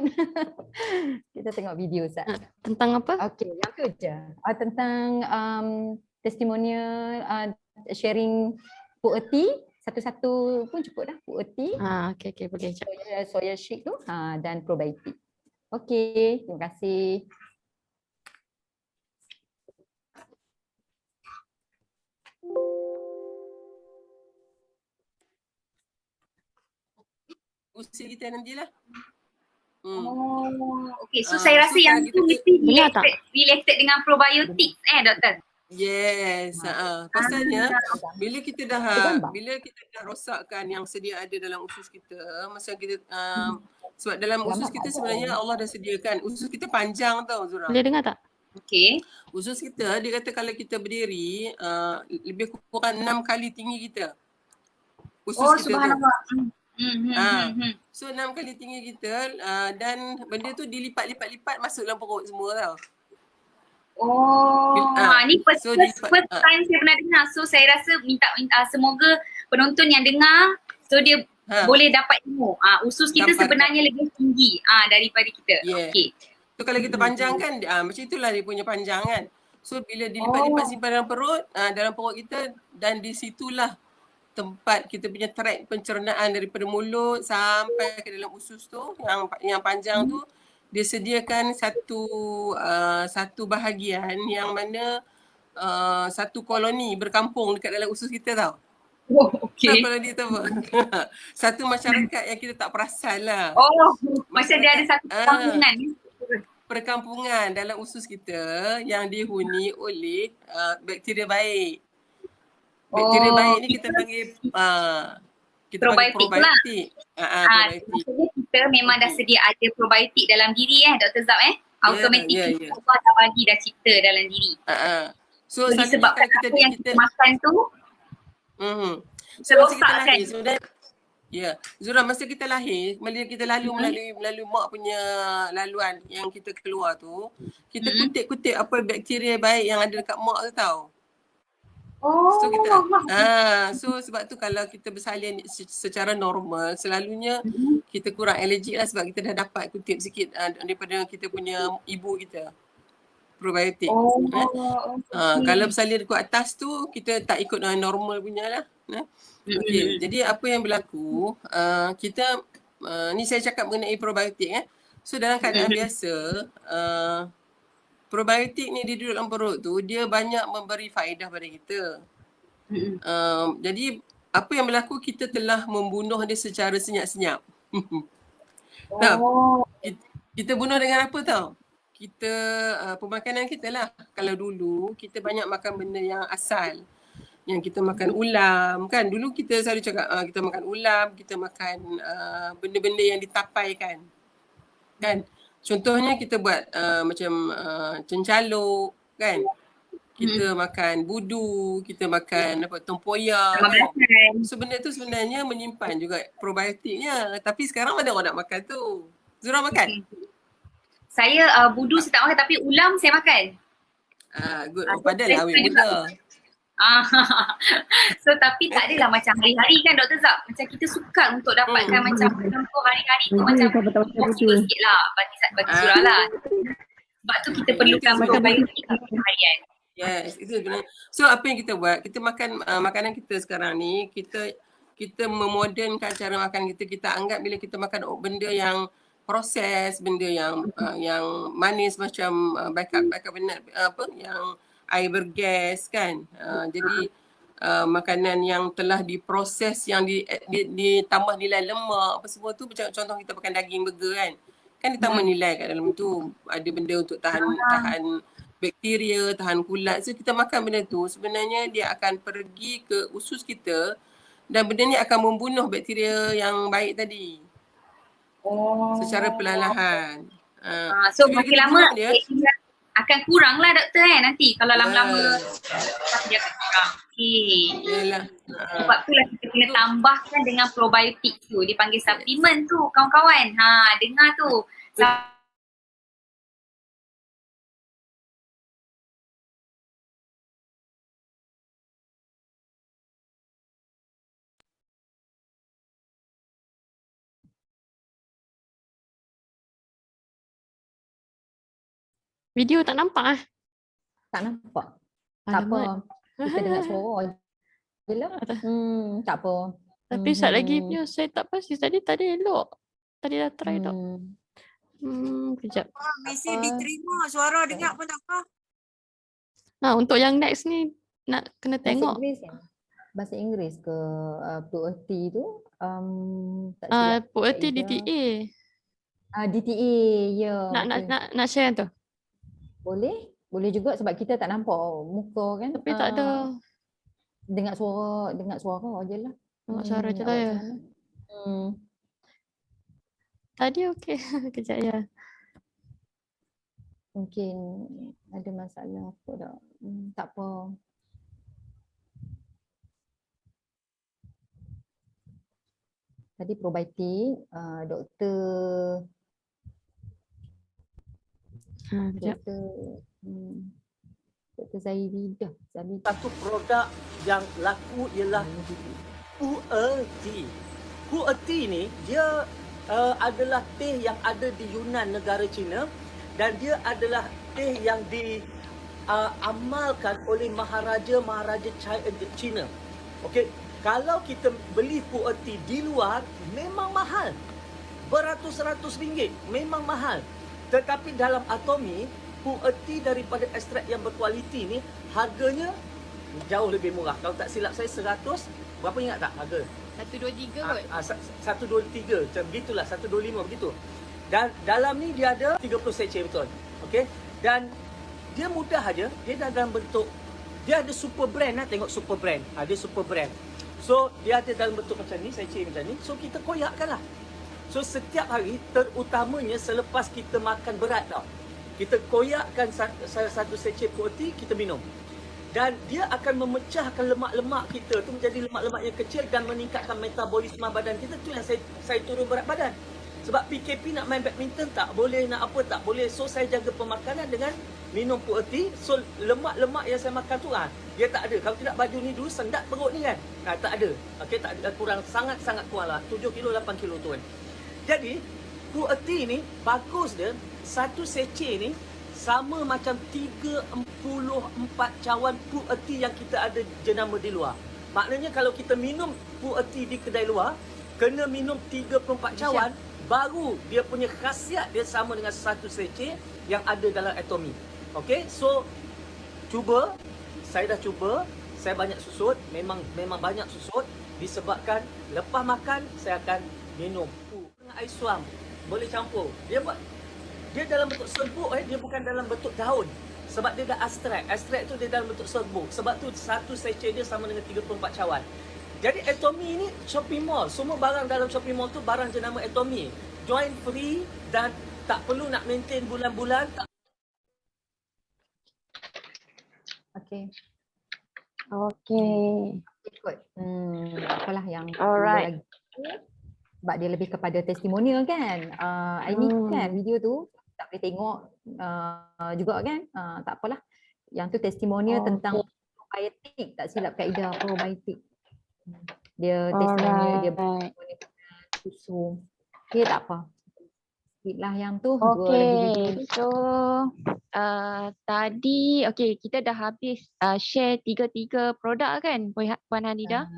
[SPEAKER 2] Kita tengok video Ustaz.
[SPEAKER 1] Tentang apa?
[SPEAKER 2] Okey, yang tu je. Tentang testimonial sharing Puk Erti. Satu-satu pun cukup dah. Puk Erti.
[SPEAKER 1] Okey, boleh.
[SPEAKER 2] Soya shake tu dan probiotik. Okey, terima kasih.
[SPEAKER 6] Usia kita nanti lah.
[SPEAKER 7] Okay, so saya rasa yang tu mesti related dengan probiotik doktor?
[SPEAKER 6] Yes, pasalnya bila kita dah rosakkan yang sedia ada dalam usus kita, masa kita sebab dalam usus kita sebenarnya Allah dah sediakan. Usus kita panjang tau Zura.
[SPEAKER 1] Boleh dengar tak?
[SPEAKER 7] Okay.
[SPEAKER 6] Usus kita dia kata kalau kita berdiri lebih kurang 6 kali tinggi kita. Usus kita
[SPEAKER 7] subhanallah.
[SPEAKER 6] So 6 kali tinggi kita dan benda tu dilipat-lipat-lipat masuk dalam perut semua tau.
[SPEAKER 7] Ni first time saya pernah dengar. So saya rasa minta semoga penonton yang dengar so dia boleh dapat ilmu. Usus kita sebenarnya lebih tinggi daripada kita. Okay.
[SPEAKER 6] So kalau kita panjangkan macam itulah dia punya panjang kan. So bila dilipat-lipat simpan dalam perut kita dan di situlah tempat kita punya track pencernaan daripada mulut sampai ke dalam usus tu yang panjang tu dia sediakan satu bahagian yang mana satu koloni berkampung dekat dalam usus kita tau.
[SPEAKER 7] Okay.
[SPEAKER 6] Koloni tu apa? Satu masyarakat yang kita tak perasan lah.
[SPEAKER 7] Macam dia ada satu perkampungan.
[SPEAKER 6] Perkampungan dalam usus kita yang dihuni oleh bakteria baik. Bakteria baik ni kita panggil probiotik. Probiotik.
[SPEAKER 7] Maksudnya kita memang dah sedia ada probiotik dalam diri Dr. Zab automatik Allah dah bagi dah cipta dalam diri. So disebabkan apa yang kita makan tu terosakkan.
[SPEAKER 6] Zura masa kita lahir, bila kita melalui mak punya laluan yang kita keluar tu, kita kutip-kutip apa bakteria baik yang ada dekat mak tu tau. So kita so sebab tu kalau kita bersalin secara normal selalunya kita kurang allergic lah sebab kita dah dapat kutip sikit daripada kita punya ibu kita probiotik. Kalau bersalin dekat atas tu kita tak ikut dengan normal punya lah. Okay. Jadi apa yang berlaku kita ni saya cakap mengenai probiotik So dalam keadaan biasa probiotik ni dia duduk dalam perut tu, dia banyak memberi faedah pada kita. Jadi apa yang berlaku, kita telah membunuh dia secara senyap-senyap. Kita bunuh dengan apa tau? Kita, pemakanan kita lah. Kalau dulu kita banyak makan benda yang asal. Yang kita makan ulam kan. Dulu kita selalu cakap kita makan ulam, kita makan benda-benda yang ditapaikan. Kan? Contohnya kita buat macam cencaluk kan. Kita makan budu, kita makan tempoyak. Kan? So benda tu sebenarnya menyimpan juga probiotiknya. Tapi sekarang mana orang nak makan tu? Zura makan?
[SPEAKER 7] Saya budu saya tak makan tapi ulam saya makan.
[SPEAKER 6] Good. Padahal awet muda.
[SPEAKER 7] So tapi tak adalah macam hari-hari kan Dr. Zab. Macam kita sukar untuk dapatkan macam hari-hari tu macam suka sikit lah bagi Zura lah. Sebab tu kita perlukan probiotik harian.
[SPEAKER 6] Yes, itu sebenarnya. So apa yang kita buat, kita makan makanan kita sekarang ni, kita memodernkan cara makan kita. Kita anggap bila kita makan benda yang proses, benda yang manis macam backup benda apa yang air bergas kan. Jadi makanan yang telah diproses, yang ditambah nilai lemak apa semua tu. Macam contoh kita makan daging burger kan ditambah nilai kat dalam tu, ada benda untuk tahan bakteria, tahan kulat. So kita makan benda tu, sebenarnya dia akan pergi ke usus kita dan benda ni akan membunuh bakteria yang baik tadi secara perlahan-lahan.
[SPEAKER 7] So
[SPEAKER 6] bila
[SPEAKER 7] makin
[SPEAKER 6] kita
[SPEAKER 7] lama
[SPEAKER 6] bunuh dia,
[SPEAKER 7] akan kurang lah doktor nanti kalau lama-lama dia akan kurang.
[SPEAKER 6] Yalah.
[SPEAKER 7] Sebab tu lah kita kena tambahkan dengan probiotik tu, dipanggil suplemen tu kawan-kawan. Dengar tu.
[SPEAKER 8] Video tak nampak
[SPEAKER 2] Tak nampak. Tak apa. Kita dengar suara je lah. Tak apa.
[SPEAKER 8] Tapi sat lagi punya saya tak pasti tadi elok. Tadi dah try tak. Kejap.
[SPEAKER 4] Mesej diterima, suara dengar pun tak apa.
[SPEAKER 8] Untuk yang next ni nak kena tengok.
[SPEAKER 2] Bahasa Inggeris ke POT tu?
[SPEAKER 8] POT DTA.
[SPEAKER 2] DTA, ya.
[SPEAKER 8] Nak share tu?
[SPEAKER 2] Boleh juga sebab kita tak nampak muka kan.
[SPEAKER 8] Tapi tak ada.
[SPEAKER 2] Dengar suara je lah.
[SPEAKER 8] Dengar suara je lah ya. Tadi okey. Kejap ya.
[SPEAKER 2] Mungkin ada masalah apa tak. Tak apa. Tadi probiotik, doktor Dr. Zaidah.
[SPEAKER 9] Satu produk yang laku ialah PUERT. PUERT ni dia adalah teh yang ada di Yunan, negara China, dan dia adalah teh yang diamalkan oleh Maharaja China. Okey, kalau kita beli PUERT di luar memang mahal. Beratus-ratus ringgit memang mahal. Tetapi dalam Atomy, PUERT daripada ekstrak yang berkualiti ni harganya jauh lebih murah. Kalau tak silap saya 100, berapa ingat tak harga?
[SPEAKER 7] 123 kot.
[SPEAKER 9] 123, macam begitulah, 125 begitu. Dan dalam ni dia ada 30 sechet betul. Okey. Dan dia mudah aja, dia dah dalam bentuk, dia ada super brand lah, tengok super brand. Dia super brand. So dia ada dalam bentuk macam ni, sechet macam ni. So kita koyakkanlah. So setiap hari, terutamanya selepas kita makan berat tau, kita koyakkan satu sechet PUERT, kita minum. Dan dia akan memecahkan lemak-lemak kita tu menjadi lemak-lemak yang kecil dan meningkatkan metabolisme badan kita. Tu yang saya turun berat badan. Sebab PKP nak main badminton tak boleh, nak apa tak boleh. So saya jaga pemakanan dengan minum PUERT. So lemak-lemak yang saya makan tu dia tak ada. Kalau tidak baju ni dulu sendat perut ni kan. Tak ada. Okey, tak ada, kurang, sangat-sangat kurang lah. 7 kilo, 8 kilo tu kan. Jadi PUERT ni bagus dia, satu sechet ni sama macam 34 cawan PUERT yang kita ada jenama di luar. Maknanya kalau kita minum PUERT di kedai luar, kena minum 34 cawan, baru dia punya khasiat dia sama dengan satu sechet yang ada dalam Atomy. Okey, so cuba, saya dah cuba, saya banyak susut, memang banyak susut disebabkan lepas makan saya akan minum dengan air suam, boleh campur. Dia dalam bentuk serbuk, dia bukan dalam bentuk daun. Sebab dia dah ekstrak. Ekstrak tu dia dalam bentuk serbuk. Sebab tu satu sechet dia sama dengan 34 cawan. Jadi Atomy ni shopping mall. Semua barang dalam shopping mall tu barang jenama Atomy. Join free dan tak perlu nak maintain bulan-bulan.
[SPEAKER 2] Okey. Ikut. Apalah yang
[SPEAKER 3] Alright.
[SPEAKER 2] Sebab dia lebih kepada testimonial kan. Ini kan video tu tak boleh tengok juga kan. Tak apalah. Yang tu testimonial tentang probiotik, tak silap kaedah probiotik. Dia testimonial, dia susu. Okay, tak apa. Sikitlah yang tu.
[SPEAKER 3] So tadi kita dah habis share 3 produk kan Puan Hanidah?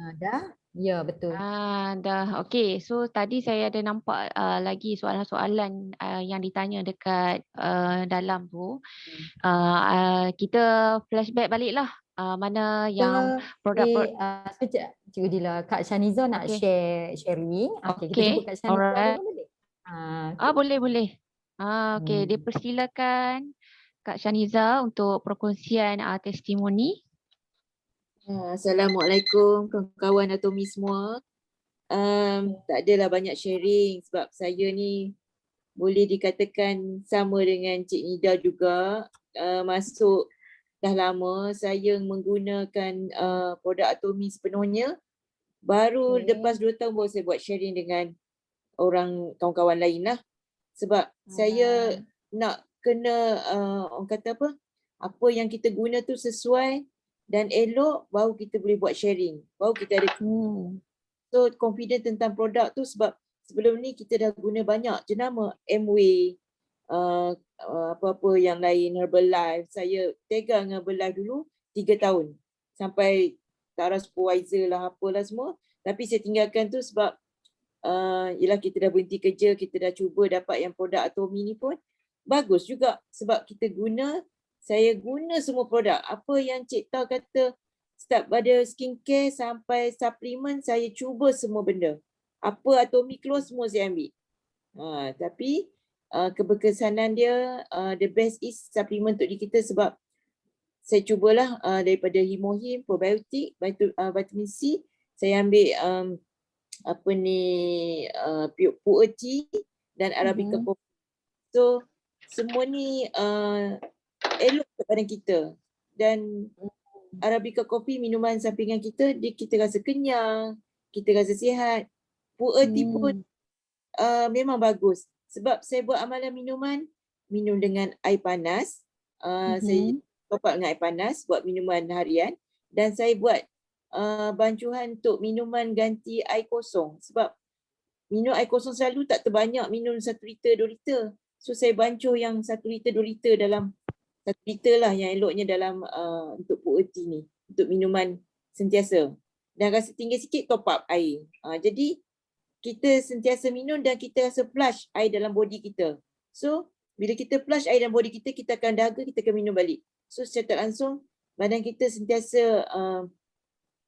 [SPEAKER 2] Ya, betul.
[SPEAKER 3] Dah. Okey. So tadi saya ada nampak lagi soalan-soalan yang ditanya dekat dalam tu. Kita flashback baliklah mana yang produk-produk.
[SPEAKER 2] Sekejap, Cikgu Dila. Kak Shaniza nak
[SPEAKER 3] Okey.
[SPEAKER 2] sharing. Okey, kita
[SPEAKER 3] Okey.
[SPEAKER 2] jumpa Kak Shaniza
[SPEAKER 3] Alright.
[SPEAKER 2] dulu boleh? Okey.
[SPEAKER 3] Boleh. Okey, dipersilakan Kak Shaniza untuk perkongsian testimoni.
[SPEAKER 10] Assalamualaikum kawan-kawan Atomi semua. Tak adalah banyak sharing sebab saya ni boleh dikatakan sama dengan Cik Nida juga. Masuk dah lama saya menggunakan produk Atomi sepenuhnya. Baru lepas 2 tahun baru saya buat sharing dengan orang kawan-kawan lain lah. Sebab saya nak kena orang kata apa yang kita guna tu sesuai dan elok, baru kita boleh buat sharing. Baru kita ada so confident tentang produk tu sebab sebelum ni kita dah guna banyak jenama Amway, apa-apa yang lain, Herbalife. Saya pegang Herbalife dulu 3 tahun. Sampai Tara Supervisor lah apalah semua. Tapi saya tinggalkan tu sebab yelah kita dah berhenti kerja, kita dah cuba dapat yang produk Atomi ni pun bagus juga sebab kita guna. Saya guna semua produk. Apa yang Cik Tau kata start pada skincare sampai suplemen, saya cuba semua benda. Apa Atomi keluar semua saya ambil. Tapi keberkesanan dia the best is suplemen untuk diri kita sebab saya cubalah daripada Himohim, probiotik, vitamin C, saya ambil Pu'er tea dan Arabica coffee. So semua ni elok untuk badan kita. Dan Arabica coffee minuman sampingan kita, kita rasa kenyang, kita rasa sihat. Pu'er tea pun memang bagus. Sebab saya buat amalan minum dengan air panas. Saya top-up dengan air panas, buat minuman harian. Dan saya buat bancuhan untuk minuman ganti air kosong. Sebab minum air kosong selalu tak terbanyak, minum 1 liter, 2 liter. So saya bancuh yang 1 liter, 2 liter dalam 1 liter lah yang eloknya dalam untuk Pu'er tea ni. Untuk minuman sentiasa. Dan rasa tinggi sikit top up air. Jadi kita sentiasa minum dan kita rasa flush air dalam body kita. So bila kita flush air dalam body kita, kita akan dahaga, kita akan minum balik. So secara tak langsung badan kita sentiasa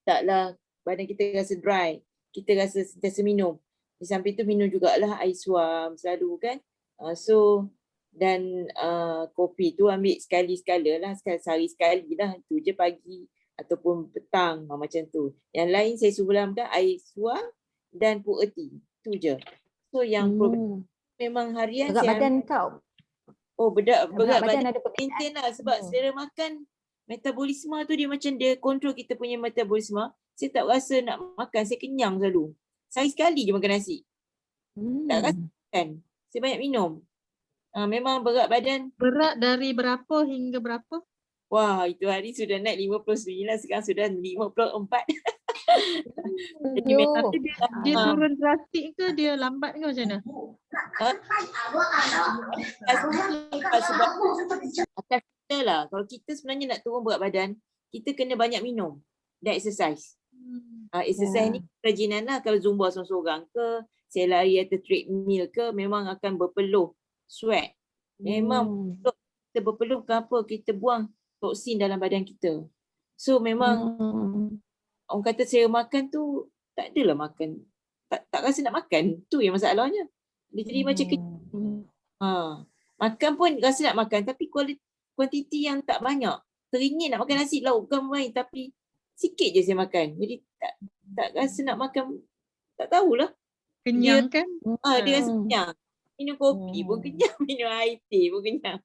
[SPEAKER 10] taklah badan kita rasa dry. Kita rasa sentiasa minum. Di samping tu minum jugalah air suam selalu kan. Dan kopi tu ambil sekali-sekala lah, sehari sekali lah, tu je pagi ataupun petang macam tu. Yang lain saya sulamkan air suam dan Pu'er tea, tu je. So yang memang harian
[SPEAKER 2] berat
[SPEAKER 10] saya
[SPEAKER 2] badan kau.
[SPEAKER 10] Berat badan
[SPEAKER 2] ada perbezaan.
[SPEAKER 10] maintain lah sebab selera makan, metabolisme tu dia macam dia kontrol kita punya metabolisme. Saya tak rasa nak makan, saya kenyang selalu. Sehari sekali je makan nasi. Tak rasa kan. Saya banyak minum. Memang berat badan.
[SPEAKER 1] Berat dari berapa hingga berapa?
[SPEAKER 10] Wah, itu hari sudah naik 59, sekarang sudah 54.
[SPEAKER 1] Jadi tapi dia turun drastik ke, dia lambat ke macam mana?
[SPEAKER 10] Sebab atas kita lah. Kalau kita sebenarnya nak turun berat badan, kita kena banyak minum dan exercise. Exercise ni kerajinan lah. Kalau zumba seorang-seorang ke, saya lari atau treadmill ke, memang akan berpeluh sweat. Memang kita berpeluh, kenapa? Kita buang toksin dalam badan kita. So memang orang kata saya makan tu tak adalah makan. Tak rasa nak makan. Tu yang masalahnya. Dia jadi macam makan pun rasa nak makan tapi kuantiti yang tak banyak. Teringin nak makan nasi lauk bukan main tapi sikit je saya makan. Jadi tak rasa nak makan. Tak tahulah.
[SPEAKER 1] Kenyang dia, kan?
[SPEAKER 10] Dia rasa kenyang. Minum kopi pun kenyang, minum air teh pun kenyang.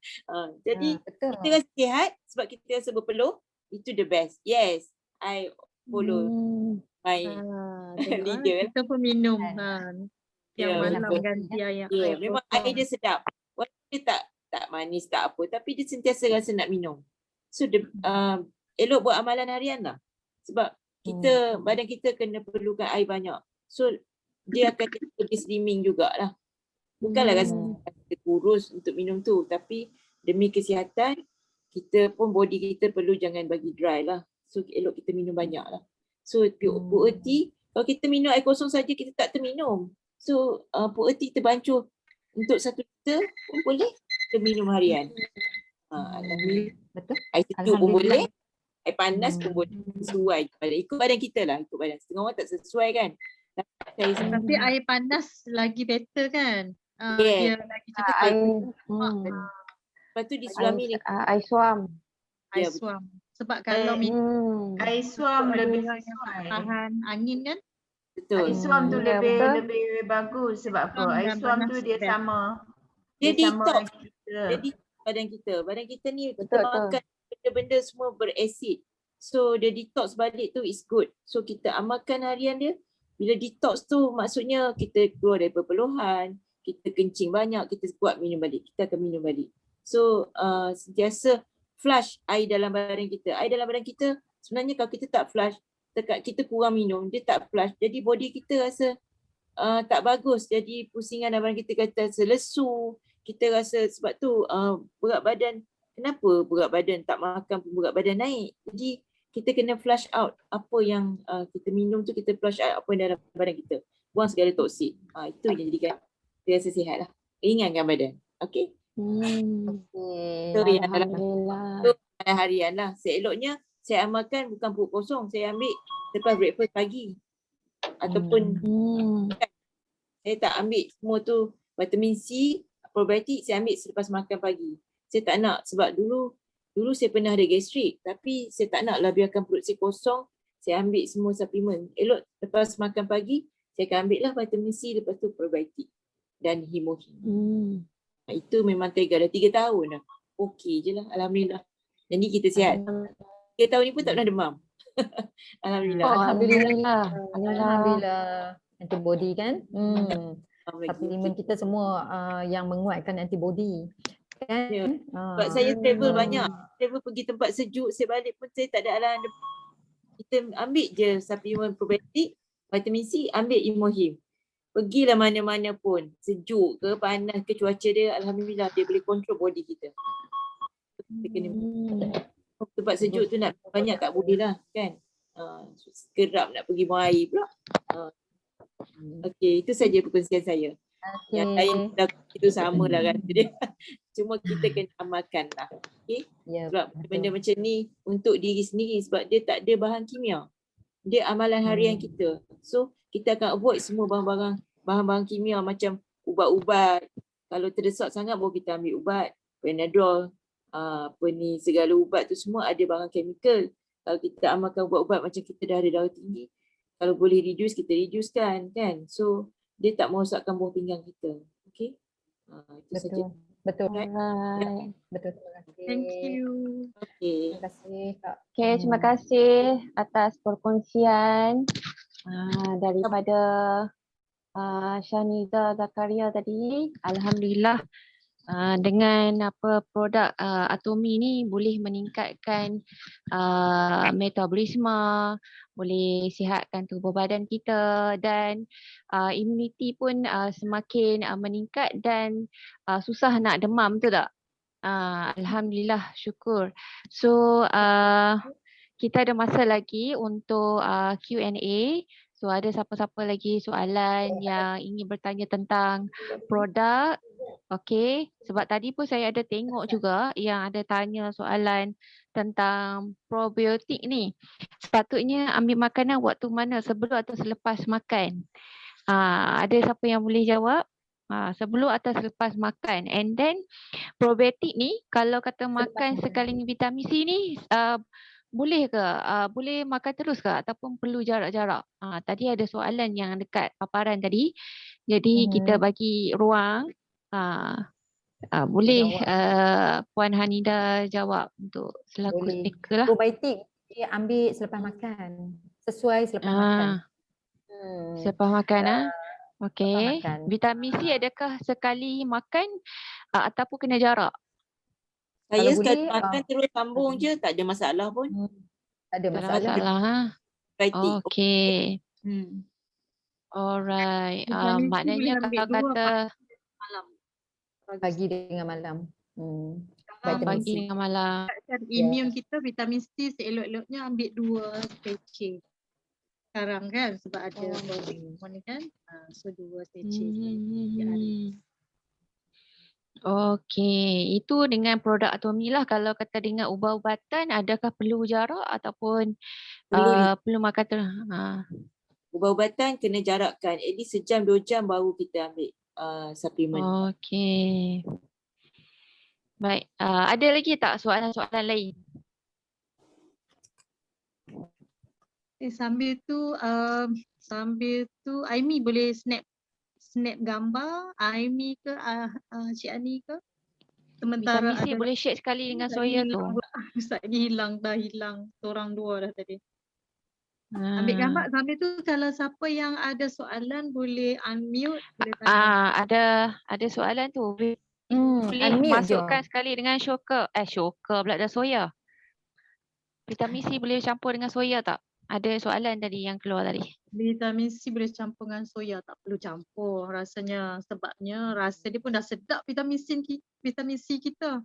[SPEAKER 10] Jadi kita rasa sihat sebab kita rasa berpeluh. Itu the best. Yes, I follow my leader.
[SPEAKER 1] Kita pun minum yang malam ganti air.
[SPEAKER 10] Memang air dia sedap. Walaupun dia tak manis, tak apa. Tapi dia sentiasa rasa nak minum. So elok buat amalan harian lah. Sebab kita, badan kita kena perlukan air banyak. So dia akan jadi slimming jugalah. Bukanlah rasa kita kurus untuk minum tu. Tapi demi kesihatan, kita pun body kita perlu jangan bagi dry lah. So elok kita minum banyak lah. So Pu'er tea, Kalau kita minum air kosong saja kita tak terminum. So puerty terbancuh untuk 1 liter pun boleh kita minum harian. Alhamdulillah.
[SPEAKER 2] Betul.
[SPEAKER 10] Air sejuk pun boleh.
[SPEAKER 2] Alhamdulillah.
[SPEAKER 10] Air panas pun boleh. Sesuai. Ikut badan kita lah. Ikut badan. Setengah orang tak sesuai kan.
[SPEAKER 1] Tapi air panas lagi better kan?
[SPEAKER 10] Yes.
[SPEAKER 1] Dia lagi cepat.
[SPEAKER 10] Lepas tu disulami dengan
[SPEAKER 3] Air suam.
[SPEAKER 1] Air suam. Sebab kalau minum
[SPEAKER 4] Air suam lebih
[SPEAKER 1] yang
[SPEAKER 4] sesuai.
[SPEAKER 1] tahan angin kan?
[SPEAKER 10] betul.
[SPEAKER 4] Air suam tu
[SPEAKER 3] Ya,
[SPEAKER 4] lebih
[SPEAKER 3] betul.
[SPEAKER 4] lebih bagus sebab apa?
[SPEAKER 1] Suam
[SPEAKER 4] Air
[SPEAKER 1] dan
[SPEAKER 4] suam
[SPEAKER 1] panas
[SPEAKER 4] tu dia
[SPEAKER 1] best.
[SPEAKER 4] sama.
[SPEAKER 10] Dia
[SPEAKER 4] sama
[SPEAKER 10] detox.
[SPEAKER 4] kita.
[SPEAKER 10] Jadi badan kita. Badan kita ni kita
[SPEAKER 3] Betul, betul.
[SPEAKER 10] makan benda-benda semua berasid. So dia detox balik tu is good. So kita amalkan harian dia. Bila detox tu maksudnya kita keluar dari perpeluhan, kita kencing banyak, kita kuat minum balik. Kita akan minum balik. So sentiasa flush air dalam badan kita. Air dalam badan kita sebenarnya kalau kita tak flush, kita kurang minum, dia tak flush. Jadi body kita rasa tak bagus. Jadi pusingan dalam badan kita kata selesu. Kita rasa sebab tu berat badan. Kenapa berat badan tak makan pun berat badan naik? Jadi kita kena flush out apa yang kita minum tu, kita flush out apa yang dalam badan kita. Buang segala toksik. Itu yang jadikan kita rasa sihat lah. Ringankan badan. Okay? So yang dalam harian lah. Seeloknya saya amalkan bukan perut kosong. Saya ambil lepas breakfast pagi. Ataupun saya tak ambil semua tu vitamin C, probiotik saya ambil selepas makan pagi. Saya tak nak sebab dulu saya pernah ada gastrik tapi saya tak nak lah biarkan perut saya kosong. Saya ambil semua suplemen. Elok lepas makan pagi saya akan ambil lah vitamin C, lepas tu probiotik dan hemohim. Itu memang tega dah 3 tahun dah. Okey je lah. Alhamdulillah. Jadi kita sihat. 3 tahun ni pun tak pernah demam. Alhamdulillah.
[SPEAKER 2] Alhamdulillah. Antibody kan? Suplemen kita semua yang menguatkan antibody. Kan?
[SPEAKER 10] Ya. Sebab saya travel banyak. Travel pergi tempat sejuk, saya balik pun saya tak ada halangan. Kita ambil je suplemen probiotik, vitamin C, ambil Imohim. Pergilah mana-mana pun, sejuk ke panas ke cuaca dia, alhamdulillah dia boleh kontrol body kita. Kita kena tempat sejuk tu nak banyak tak boleh lah kan. Kerap nak pergi buang air pula. Okey, itu saja perkongsian saya. Yang lain itu sama lah kan. Jadi cuma kita kena amalkan lah. Okay? Sebab benda macam ni untuk diri sendiri sebab dia tak ada bahan kimia. Dia amalan harian kita. So kita akan avoid semua bahan-bahan kimia macam ubat-ubat. Kalau terdesak sangat baru kita ambil ubat. Panadol, segala ubat tu semua ada bahan chemical. Kalau kita amalkan ubat-ubat macam kita dah ada darah tinggi, kalau boleh reduce, kita reducekan kan. So dia tak merosakkan buah pinggang kita. Okay? Itu saja.
[SPEAKER 2] Betul.
[SPEAKER 3] Alright.
[SPEAKER 2] Betul. Terima kasih.
[SPEAKER 1] Thank you.
[SPEAKER 10] Okay.
[SPEAKER 2] Terima kasih Kak.
[SPEAKER 3] Okay, terima kasih atas perkongsian daripada Shanida Zakaria tadi. Alhamdulillah dengan produk Atomi ni boleh meningkatkan metabolisme, boleh sihatkan tubuh badan kita dan imuniti pun semakin meningkat dan susah nak demam, betul tak? Alhamdulillah, syukur. So kita ada masa lagi untuk Q&A. So ada siapa-siapa lagi soalan yang ingin bertanya tentang produk? Okay, sebab tadi pun saya ada tengok juga yang ada tanya soalan tentang probiotik ni. Sepatutnya ambil makanan waktu mana, sebelum atau selepas makan? Ada siapa yang boleh jawab? Sebelum atau selepas makan. And then probiotik ni kalau kata makan sekali vitamin C ni boleh ke? Boleh makan terus ke ataupun perlu jarak-jarak? Tadi ada soalan yang dekat paparan tadi. Jadi kita bagi ruang. Boleh Puan Hanida jawab untuk selaku speaker lah.
[SPEAKER 2] Probiotik dia ambil selepas makan. Sesuai selepas makan.
[SPEAKER 3] Selepas makan Okey. Vitamin C adakah sekali makan ataupun kena jarak?
[SPEAKER 10] Saya sekali makan terus sambung je, tak ada masalah pun.
[SPEAKER 2] Tak ada masalah.
[SPEAKER 3] Okey. Alright. Maknanya kalau kata
[SPEAKER 2] pagi dengan malam.
[SPEAKER 3] Pagi dengan malam.
[SPEAKER 1] Imun kita vitamin C seelok-eloknya ambil 2 stretching. sekarang kan sebab ada COVID semua ni kan. So 2 sachet tiap hari.
[SPEAKER 3] Okey, itu dengan produk Atomy lah. Kalau kata dengan ubat-ubatan, adakah perlu jarak ataupun perlu makan
[SPEAKER 10] Ubat-ubatan kena jarakkan. At least sejam 2 jam baru kita ambil suplemen.
[SPEAKER 3] Okey. Baik, ada lagi tak soalan-soalan lain?
[SPEAKER 1] Sambil tu Aimi boleh snap gambar Aimi ke Cik Ani ke? Sementara
[SPEAKER 3] Vitamin C
[SPEAKER 1] ada
[SPEAKER 3] boleh share sekali dengan Soya tu.
[SPEAKER 1] Ustaz ni hilang seorang dua dah tadi. Ambil gambar sambil tu kalau siapa yang ada soalan boleh unmute, boleh tanya.
[SPEAKER 3] Ada soalan tu. Boleh
[SPEAKER 2] unmute
[SPEAKER 3] masukkan
[SPEAKER 2] je.
[SPEAKER 3] sekali dengan Shoka pula dah Soya. Vitamin C boleh campur dengan Soya tak? Ada soalan tadi yang keluar tadi.
[SPEAKER 1] Vitamin C boleh campur dengan soya, tak perlu campur rasanya sebabnya rasa dia pun dah sedap vitamin C kita.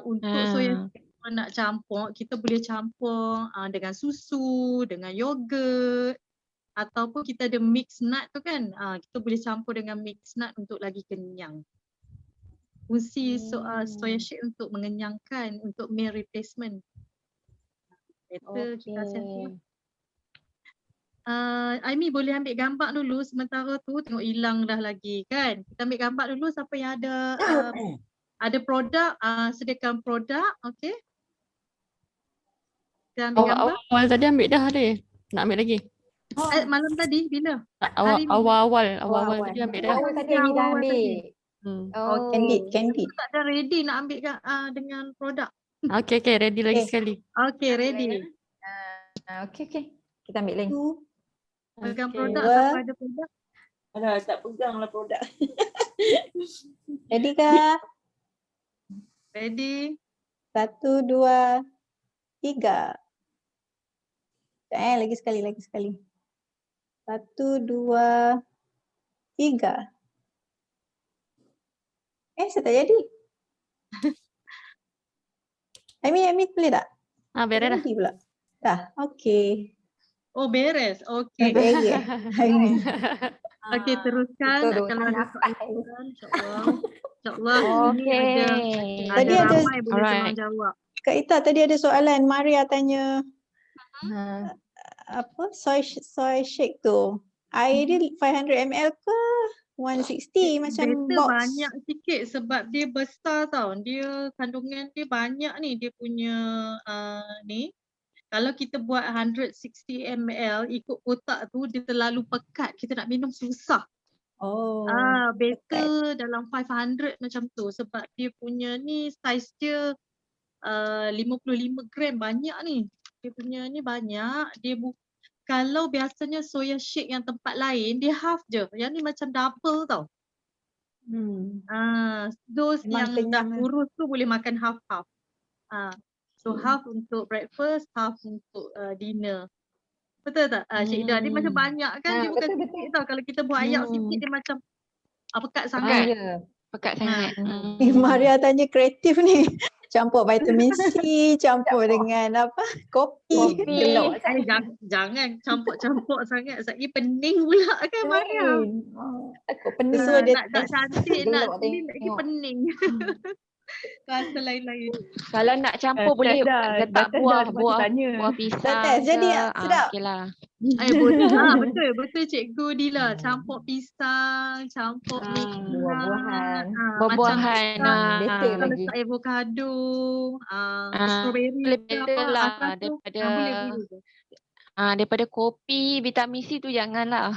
[SPEAKER 1] Untuk soya kalau nak campur, kita boleh campur dengan susu, dengan yogurt ataupun kita ada mix nut tu kan. Kita boleh campur dengan mix nut untuk lagi kenyang. Fungsi soya shake untuk mengenyangkan, untuk meal replacement. Better kita macam tu. Aimi boleh ambil gambar dulu sementara tu, tengok hilang dah lagi kan. Kita ambil gambar dulu siapa yang ada produk, sediakan produk, okey. Kita ambil gambar.
[SPEAKER 8] Awal tadi ambil dah dia. Nak ambil lagi?
[SPEAKER 1] Malam tadi bila?
[SPEAKER 8] Awal tadi ambil dah.
[SPEAKER 2] Awal tadi Ami dah ambil.
[SPEAKER 1] Candid. Tak ada ready nak ambil dengan produk.
[SPEAKER 8] Okey, ready lagi sekali.
[SPEAKER 1] Okey, ready.
[SPEAKER 2] Okey. Kita ambil lagi.
[SPEAKER 1] Pegang produk, siapa ada produk?
[SPEAKER 10] Alah, tak pegang lah produk.
[SPEAKER 11] Ready kah?
[SPEAKER 1] Ready.
[SPEAKER 11] 1, 2, 3. Lagi sekali. 1, 2, 3. Saya tak jadi. Aimi boleh tak?
[SPEAKER 8] Beres dah.
[SPEAKER 11] Pula. Dah, okey.
[SPEAKER 1] Oh, beres. Okey. Okey, teruskan. Kalau ada soalan, insyaAllah. Ini ada ramai boleh tolong jawab.
[SPEAKER 11] Kak Ita tadi ada soalan. Maria tanya apa soy shake tu. Air dia 500 ml ke 160 macam
[SPEAKER 1] better
[SPEAKER 11] box?
[SPEAKER 1] Banyak sikit sebab dia besar tau. Dia kandungan dia banyak ni. Dia punya ni. Kalau kita buat 160 ml ikut kotak tu dia terlalu pekat. Kita nak minum susah. Better dalam 500 macam tu sebab dia punya ni saiz dia 55 gram, banyak ni. Dia punya ni banyak. Kalau biasanya soya shake yang tempat lain dia half je. Yang ni macam double tau. Those yang dah kurus tu boleh makan half-half. So half untuk breakfast, half untuk dinner. Betul tak? Cik Ida, dia macam banyak kan? Dia bukan sikit tau. Kalau kita buat ayak sikit dia macam pekat sangat.
[SPEAKER 3] Pekat sangat.
[SPEAKER 11] Maria tanya kreatif ni. Campur vitamin C, campur dengan kopi.
[SPEAKER 1] Jangan campur-campur sangat. Lagi pening pula kan Maria.
[SPEAKER 11] Takut pening.
[SPEAKER 1] Nak cantik, nak slim lagi pening. Rasa lain-lain.
[SPEAKER 3] Kalau nak campur boleh letak buah pisang.
[SPEAKER 11] Jadi sedap.
[SPEAKER 3] Okeylah.
[SPEAKER 1] Betul Cikgu Dila. Campur pisang, campur
[SPEAKER 2] buah-buahan.
[SPEAKER 3] Buah-buahan.
[SPEAKER 1] Kalau letak avocado, strawberry.
[SPEAKER 3] Better lah daripada kopi, vitamin C tu janganlah.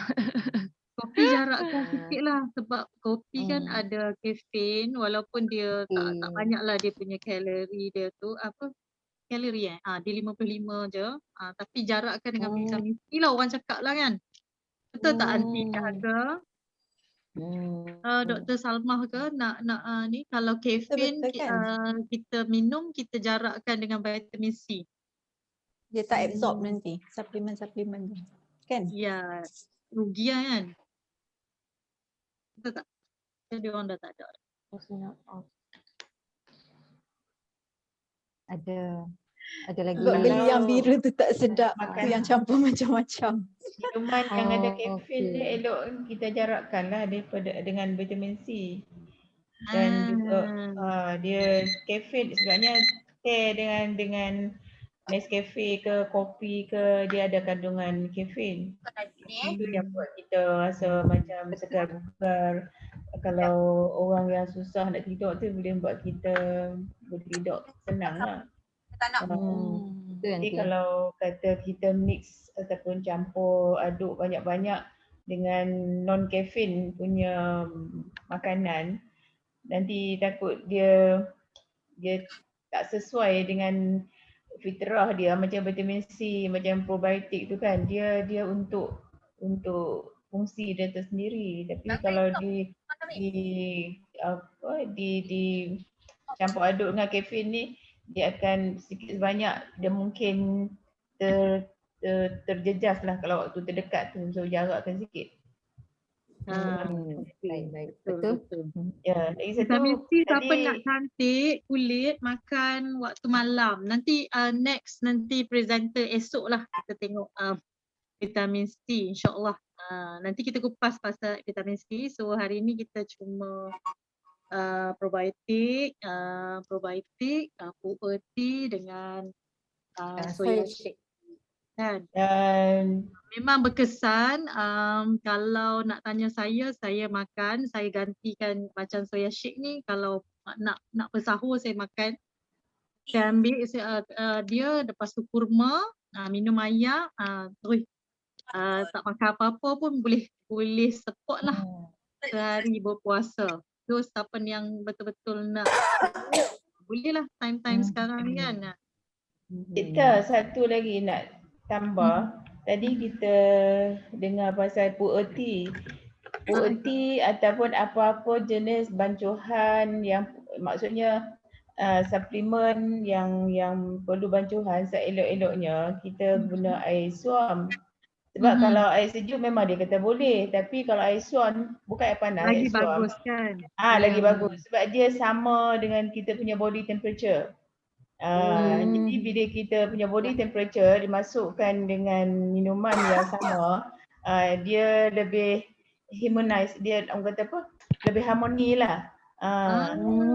[SPEAKER 1] Kopi jarakkan sikit lah sebab kopi kan ada kafein walaupun dia tak banyak lah dia punya kalori dia tu kalori dia 55 je tapi jarakkan dengan vitamin C lah orang cakap lah kan. Betul tak Aunty Jaga? Dr. Salmah ke nak ni kalau kafein kita minum kita jarakkan dengan vitamin C.
[SPEAKER 11] Dia tak absorb nanti suplemen kan?
[SPEAKER 1] Ya, rugi lah kan. Betul tak? Dia orang dah tak ada.
[SPEAKER 2] Ada. Ada lagi.
[SPEAKER 11] Sebab beli yang
[SPEAKER 10] Kalau
[SPEAKER 11] biru tu tak sedap. Tu
[SPEAKER 10] makan
[SPEAKER 11] yang campur macam-macam.
[SPEAKER 10] minuman yang ada
[SPEAKER 2] Oh,
[SPEAKER 10] kafein ni
[SPEAKER 2] okey.
[SPEAKER 10] elok kita jarakkan lah daripada dengan vitamin C. Dan juga dia kafein sebenarnya teh dengan Nescafe ke kopi ke dia ada kandungan kafein. Itu yang buat kita rasa macam segar bugar. Kalau orang yang susah nak tidur tu boleh buat kita boleh tidur senang lah. Jadi kalau kata kita mix ataupun campur aduk banyak-banyak dengan non caffeine punya makanan, nanti takut dia tak sesuai dengan fitrah dia macam vitamin C, macam probiotik tu kan dia untuk fungsi dia tersendiri. Tapi kalau di campur aduk dengan kafein ni dia akan sedikit sebanyak dia mungkin terjejas lah kalau waktu terdekat tu, so jarakkan sikit.
[SPEAKER 2] Baik. Betul.
[SPEAKER 10] Ya, lagi satu
[SPEAKER 1] Vitamin C siapa
[SPEAKER 10] tadi
[SPEAKER 1] nak cantik kulit makan waktu malam. Nanti next nanti presenter esok lah kita tengok vitamin C insyaAllah. Nanti kita kupas pasal vitamin C. So hari ni kita cuma probiotik, PUET dengan soya shake. Kan? Memang berkesan. Kalau nak tanya saya makan, saya gantikan macam soya shake ni. Kalau nak bersahur saya makan. Saya ambil dia, lepas tu kurma, minum air, tak makan apa-apa pun boleh support lah sehari berpuasa. So siapa yang betul-betul nak boleh lah time-time sekarang ni kan.
[SPEAKER 10] kita satu lagi nak tambah. Tadi kita dengar pasal PUET ataupun apa-apa jenis bancuhan yang maksudnya suplemen yang perlu bancuhan seelok-eloknya kita guna air suam. Sebab kalau air sejuk memang dia kata boleh, tapi kalau air suam bukan air panas,
[SPEAKER 1] Lagi
[SPEAKER 10] air suam.
[SPEAKER 1] bagus kan.
[SPEAKER 10] Lagi bagus sebab dia sama dengan kita punya body temperature. Jadi bila kita punya body temperature dimasukkan dengan minuman yang sama, dia lebih harmonize, dia orang kata apa? Lebih harmoni lah.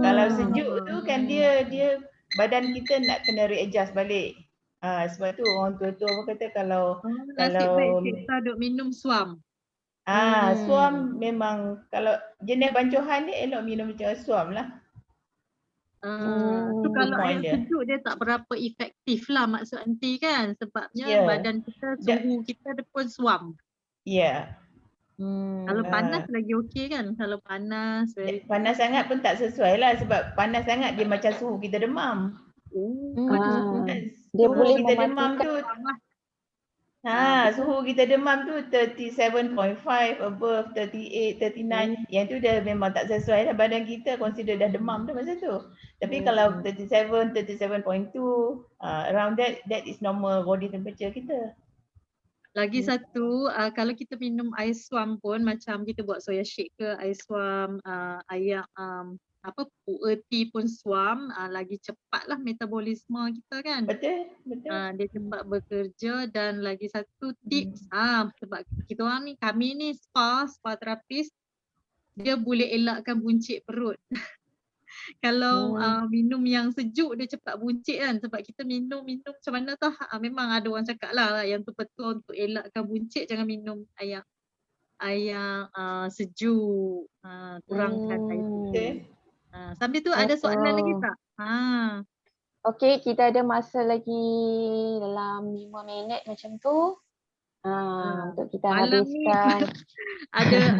[SPEAKER 10] Kalau sejuk tu kan dia badan kita nak kena readjust balik. Sebab tu orang tua-tua apa kata kalau
[SPEAKER 1] Nasib baik kita duk minum suam.
[SPEAKER 10] suam memang kalau jenis bancuhan ni elok minum macam suam lah.
[SPEAKER 1] Tu kalau air
[SPEAKER 10] dia.
[SPEAKER 1] sejuk dia tak berapa efektif lah maksud anti kan, sebabnya badan kita suhu kita dia pun suam. Kalau panas lagi okey kan, kalau panas
[SPEAKER 10] panas sangat pun tak sesuai lah sebab panas sangat dia macam suhu kita demam.
[SPEAKER 2] Dia
[SPEAKER 10] Suhu
[SPEAKER 2] boleh
[SPEAKER 10] kita demam tu suhu kita demam tu 37.5 above 38, 39. Yang tu dah memang tak sesuai lah, badan kita consider dah demam dah masa tu. Tapi kalau 37, 37.2 around that is normal body temperature kita.
[SPEAKER 1] Lagi satu, kalau kita minum air suam pun macam kita buat soya shake ke air suam, air PUET pun suam, lagi cepatlah metabolisme kita kan.
[SPEAKER 10] Betul.
[SPEAKER 1] Dia cepat bekerja. Dan lagi satu tips, sebab kita orang ni, kami ni spa terapis, dia boleh elakkan buncit perut. Kalau minum yang sejuk dia cepat buncit kan, sebab kita minum macam mana tau, memang ada orang cakap lah yang tu betul untuk elakkan buncit jangan minum air sejuk, kurangkan air sejuk. Sambil tu ada soalan lagi tak?
[SPEAKER 3] Okey, kita ada masa lagi dalam 5 minit macam tu. Untuk kita
[SPEAKER 1] malam ni
[SPEAKER 3] habiskan.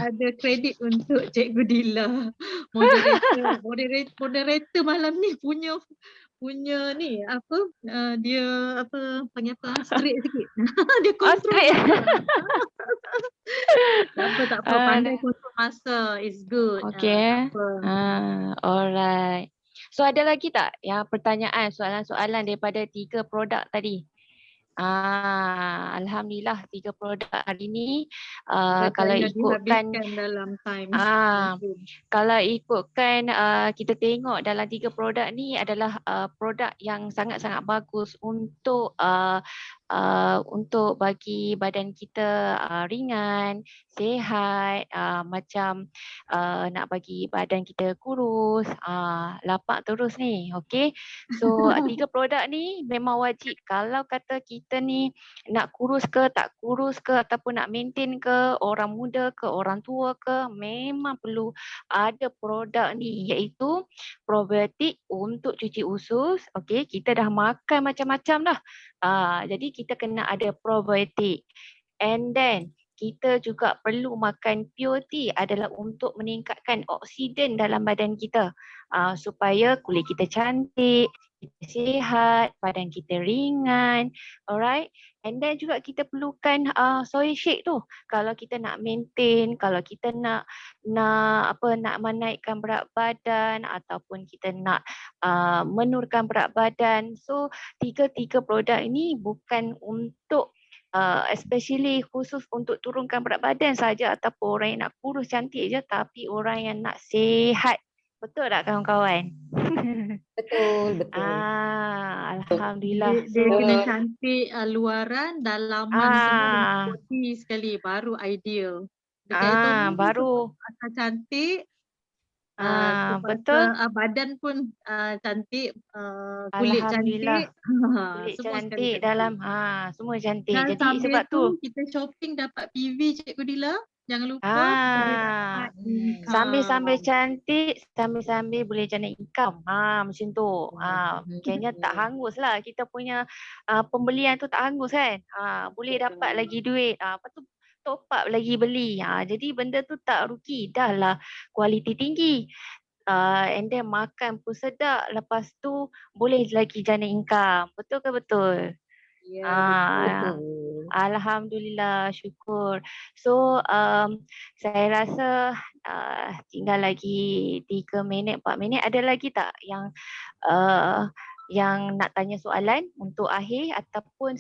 [SPEAKER 1] ada kredit untuk Cikgu Dila. Moderator malam ni punya ni dia panggil apa? Straight sikit. Dia kontrol. Tak apa, pandai kontrol masa. It's good.
[SPEAKER 3] Okay. Alright. So ada lagi tak yang pertanyaan, soalan-soalan daripada 3 produk tadi? Alhamdulillah 3 produk hari ni kalau
[SPEAKER 1] Banyaknya
[SPEAKER 3] ikutkan
[SPEAKER 1] dihabiskan dalam time.
[SPEAKER 3] kalau ikutkan kita tengok dalam 3 produk ni adalah produk yang sangat-sangat bagus untuk bagi badan kita ringan, sihat, macam nak bagi badan kita kurus, lapak terus ni. Okey. So 3 produk ni memang wajib. Kalau kata kita ni nak kurus ke, tak kurus ke, ataupun nak maintain ke, orang muda ke, orang tua ke, memang perlu ada produk ni, iaitu probiotik untuk cuci usus. Okey, kita dah makan macam-macam dah. Jadi kita kena ada probiotik. And then kita juga perlu makan pure tea, adalah untuk meningkatkan oksigen dalam badan kita supaya kulit kita cantik, kita sihat, badan kita ringan. Alright. And then juga kita perlukan soy shake tu. Kalau kita nak maintain, kalau kita nak menaikkan berat badan ataupun kita nak menurunkan berat badan. So tiga produk ini bukan untuk especially khusus untuk turunkan berat badan saja ataupun orang yang nak kurus cantik je, tapi orang yang nak sihat. Betul tak kawan-kawan?
[SPEAKER 2] Betul.
[SPEAKER 3] Alhamdulillah.
[SPEAKER 1] Dia kena cantik luaran, dalaman semua putih sekali, baru ideal. Dekat
[SPEAKER 3] baru
[SPEAKER 1] asal cantik,
[SPEAKER 3] betul.
[SPEAKER 1] badan pun cantik, kulit cantik,
[SPEAKER 3] Kulit
[SPEAKER 1] semua
[SPEAKER 3] cantik
[SPEAKER 1] sekali
[SPEAKER 3] dalam semua cantik.
[SPEAKER 1] Dan
[SPEAKER 3] Jadi
[SPEAKER 1] sambil
[SPEAKER 3] sebab tu
[SPEAKER 1] kita shopping dapat PV Cikgu Dila. Jangan lupa boleh dapat income.
[SPEAKER 3] sambil cantik, sambil boleh generate income. Macam tu. Kayaknya tak hangus lah. Kita punya pembelian tu tak hangus kan. Boleh dapat lagi duit. Lepas tu top up lagi beli. Jadi benda tu tak rugi. Dah lah kualiti tinggi. And then makan pun sedap. Lepas tu boleh lagi generate income. Betul ke betul?
[SPEAKER 2] Betul.
[SPEAKER 3] Alhamdulillah, syukur. So saya rasa tinggal lagi 3 minit, 4 minit. Ada lagi tak yang nak tanya soalan untuk akhir ataupun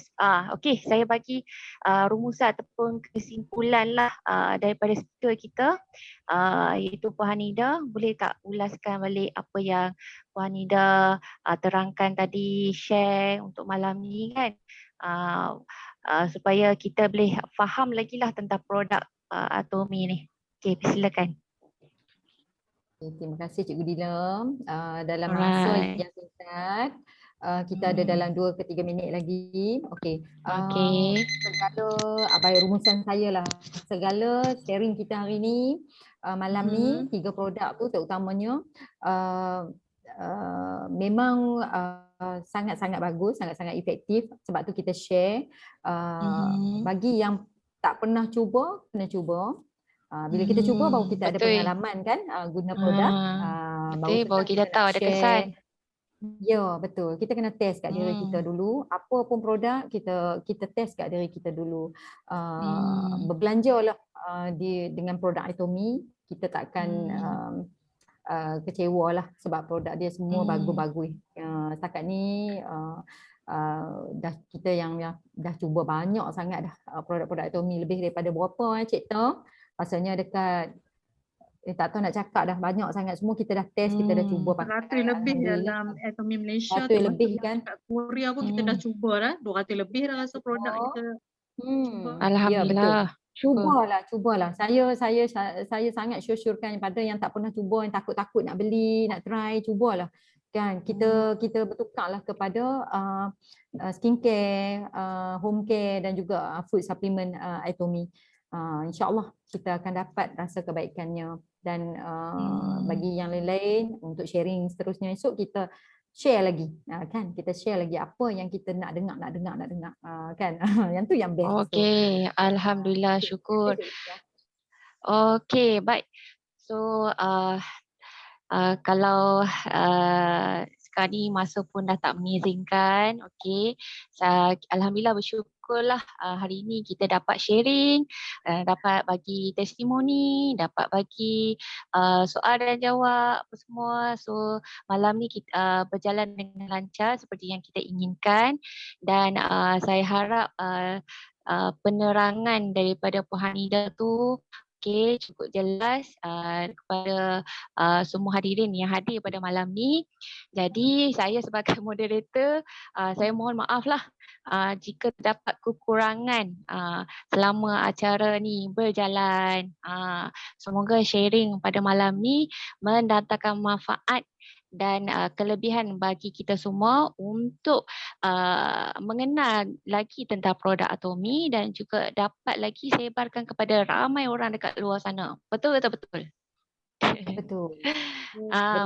[SPEAKER 3] okey, saya bagi rumusan ataupun kesimpulan lah daripada speaker kita, iaitu Puan Hanida. Boleh tak ulaskan balik apa yang Puan Hanida terangkan tadi, share untuk malam ni kan, supaya kita boleh faham lagi lah tentang produk Atomy ni. Okey, silakan.
[SPEAKER 2] Terima kasih Cikgu Dila. Dalam masa yang singkat, kita ada dalam 2 ke 3 minit lagi. Okey. Segala rumusan saya lah. Segala sharing kita hari ni, malam ni, 3 produk tu terutamanya memang sangat-sangat bagus, sangat-sangat efektif. Sebab tu kita share. Bagi yang tak pernah cuba, kena cuba. Bila kita cuba baru kita ada pengalaman kan guna produk.
[SPEAKER 3] Betul, baru kita tahu ada kesan.
[SPEAKER 2] Ya, betul. Kita kena test kat diri kita dulu. Apa pun produk, kita test kat diri kita dulu. Berbelanjalah dengan produk Atomy. Kita takkan kecewa lah sebab produk dia semua bagus-bagus. Setakat ni kita yang dah cuba banyak sangat dah produk-produk Atomy, lebih daripada berapa Cik Ta? Rasanya dekat tak tahu nak cakap dah, banyak sangat. Semua kita dah test, kita dah cuba pakai.
[SPEAKER 1] 100 lebih dalam Atomy Malaysia.
[SPEAKER 2] 100 lebih kan.
[SPEAKER 1] Kat Korea pun kita dah cuba dah. 200 lebih dah rasa produk kita cuba.
[SPEAKER 3] Alhamdulillah.
[SPEAKER 2] Ya, cubalah. Saya sangat syurkan pada yang tak pernah cuba, yang takut-takut nak beli, nak try, cubalah. Kan kita bertukarlah kepada skincare, home care dan juga food supplement Atomy. InsyaAllah kita akan dapat rasa kebaikannya. Dan bagi yang lain-lain untuk sharing seterusnya esok, kita share lagi kan, kita share lagi apa yang kita nak dengar kan. Yang tu yang best.
[SPEAKER 3] Okey, alhamdulillah, syukur. Okey, baik. So kalau sekarang ni masa pun dah tak mengizinkan. Okey. Alhamdulillah bersyukurlah hari ni kita dapat sharing, dapat bagi testimoni, dapat bagi soal dan jawab apa semua. So malam ni kita berjalan dengan lancar seperti yang kita inginkan, dan saya harap penerangan daripada Puan Hanidah tu cukup jelas kepada semua hadirin yang hadir pada malam ni. Jadi saya sebagai moderator, saya mohon maaf lah jika terdapat kekurangan selama acara ni berjalan. Semoga sharing pada malam ni mendatangkan manfaat dan kelebihan bagi kita semua untuk mengenal lagi tentang produk Atomy dan juga dapat lagi sebarkan kepada ramai orang dekat luar sana. Betul.
[SPEAKER 2] Betul.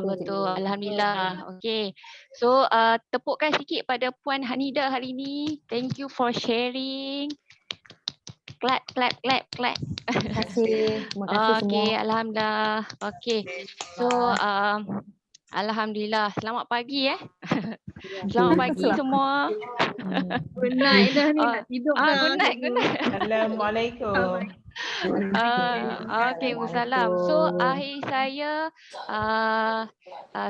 [SPEAKER 3] Betul. Alhamdulillah. Okey. So tepukkan sikit pada Puan Hanidah hari ni. Thank you for sharing. Clap.
[SPEAKER 2] Terima kasih semua.
[SPEAKER 3] Okey, alhamdulillah. Okey. So alhamdulillah. Selamat pagi Selamat pagi semua.
[SPEAKER 1] Good night dah ni, nak tidur dah.
[SPEAKER 3] Good night.
[SPEAKER 12] Assalamualaikum.
[SPEAKER 3] Okey, wassalam. So akhir saya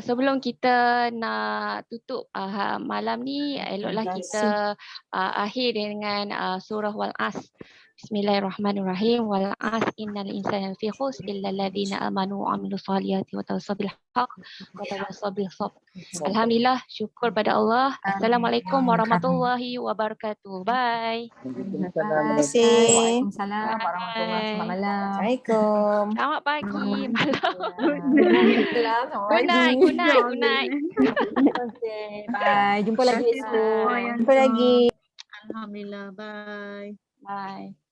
[SPEAKER 3] sebelum kita nak tutup malam ni, eloklah kita akhir dengan surah Wal-As. Bismillahirrahmanirrahim. Wal 'as innal insana lafi khusr illa alladziina amanu wa 'amilus solihati wa tawassaw bil haqq wa tawassaw bis sabr. Alhamdulillah, syukur pada Allah. Assalamualaikum warahmatullahi wabarakatuh. Bye.
[SPEAKER 11] Terima kasih.
[SPEAKER 2] Waalaikumsalam warahmatullahi wabarakatuh. Selamat malam.
[SPEAKER 11] Assalamualaikum.
[SPEAKER 3] Selamat pagi, malam.
[SPEAKER 2] Good night.
[SPEAKER 3] Good night.
[SPEAKER 2] Okay, bye. Jumpa lagi esok.
[SPEAKER 11] Jumpa lagi.
[SPEAKER 1] Alhamdulillah, bye.
[SPEAKER 3] Bye.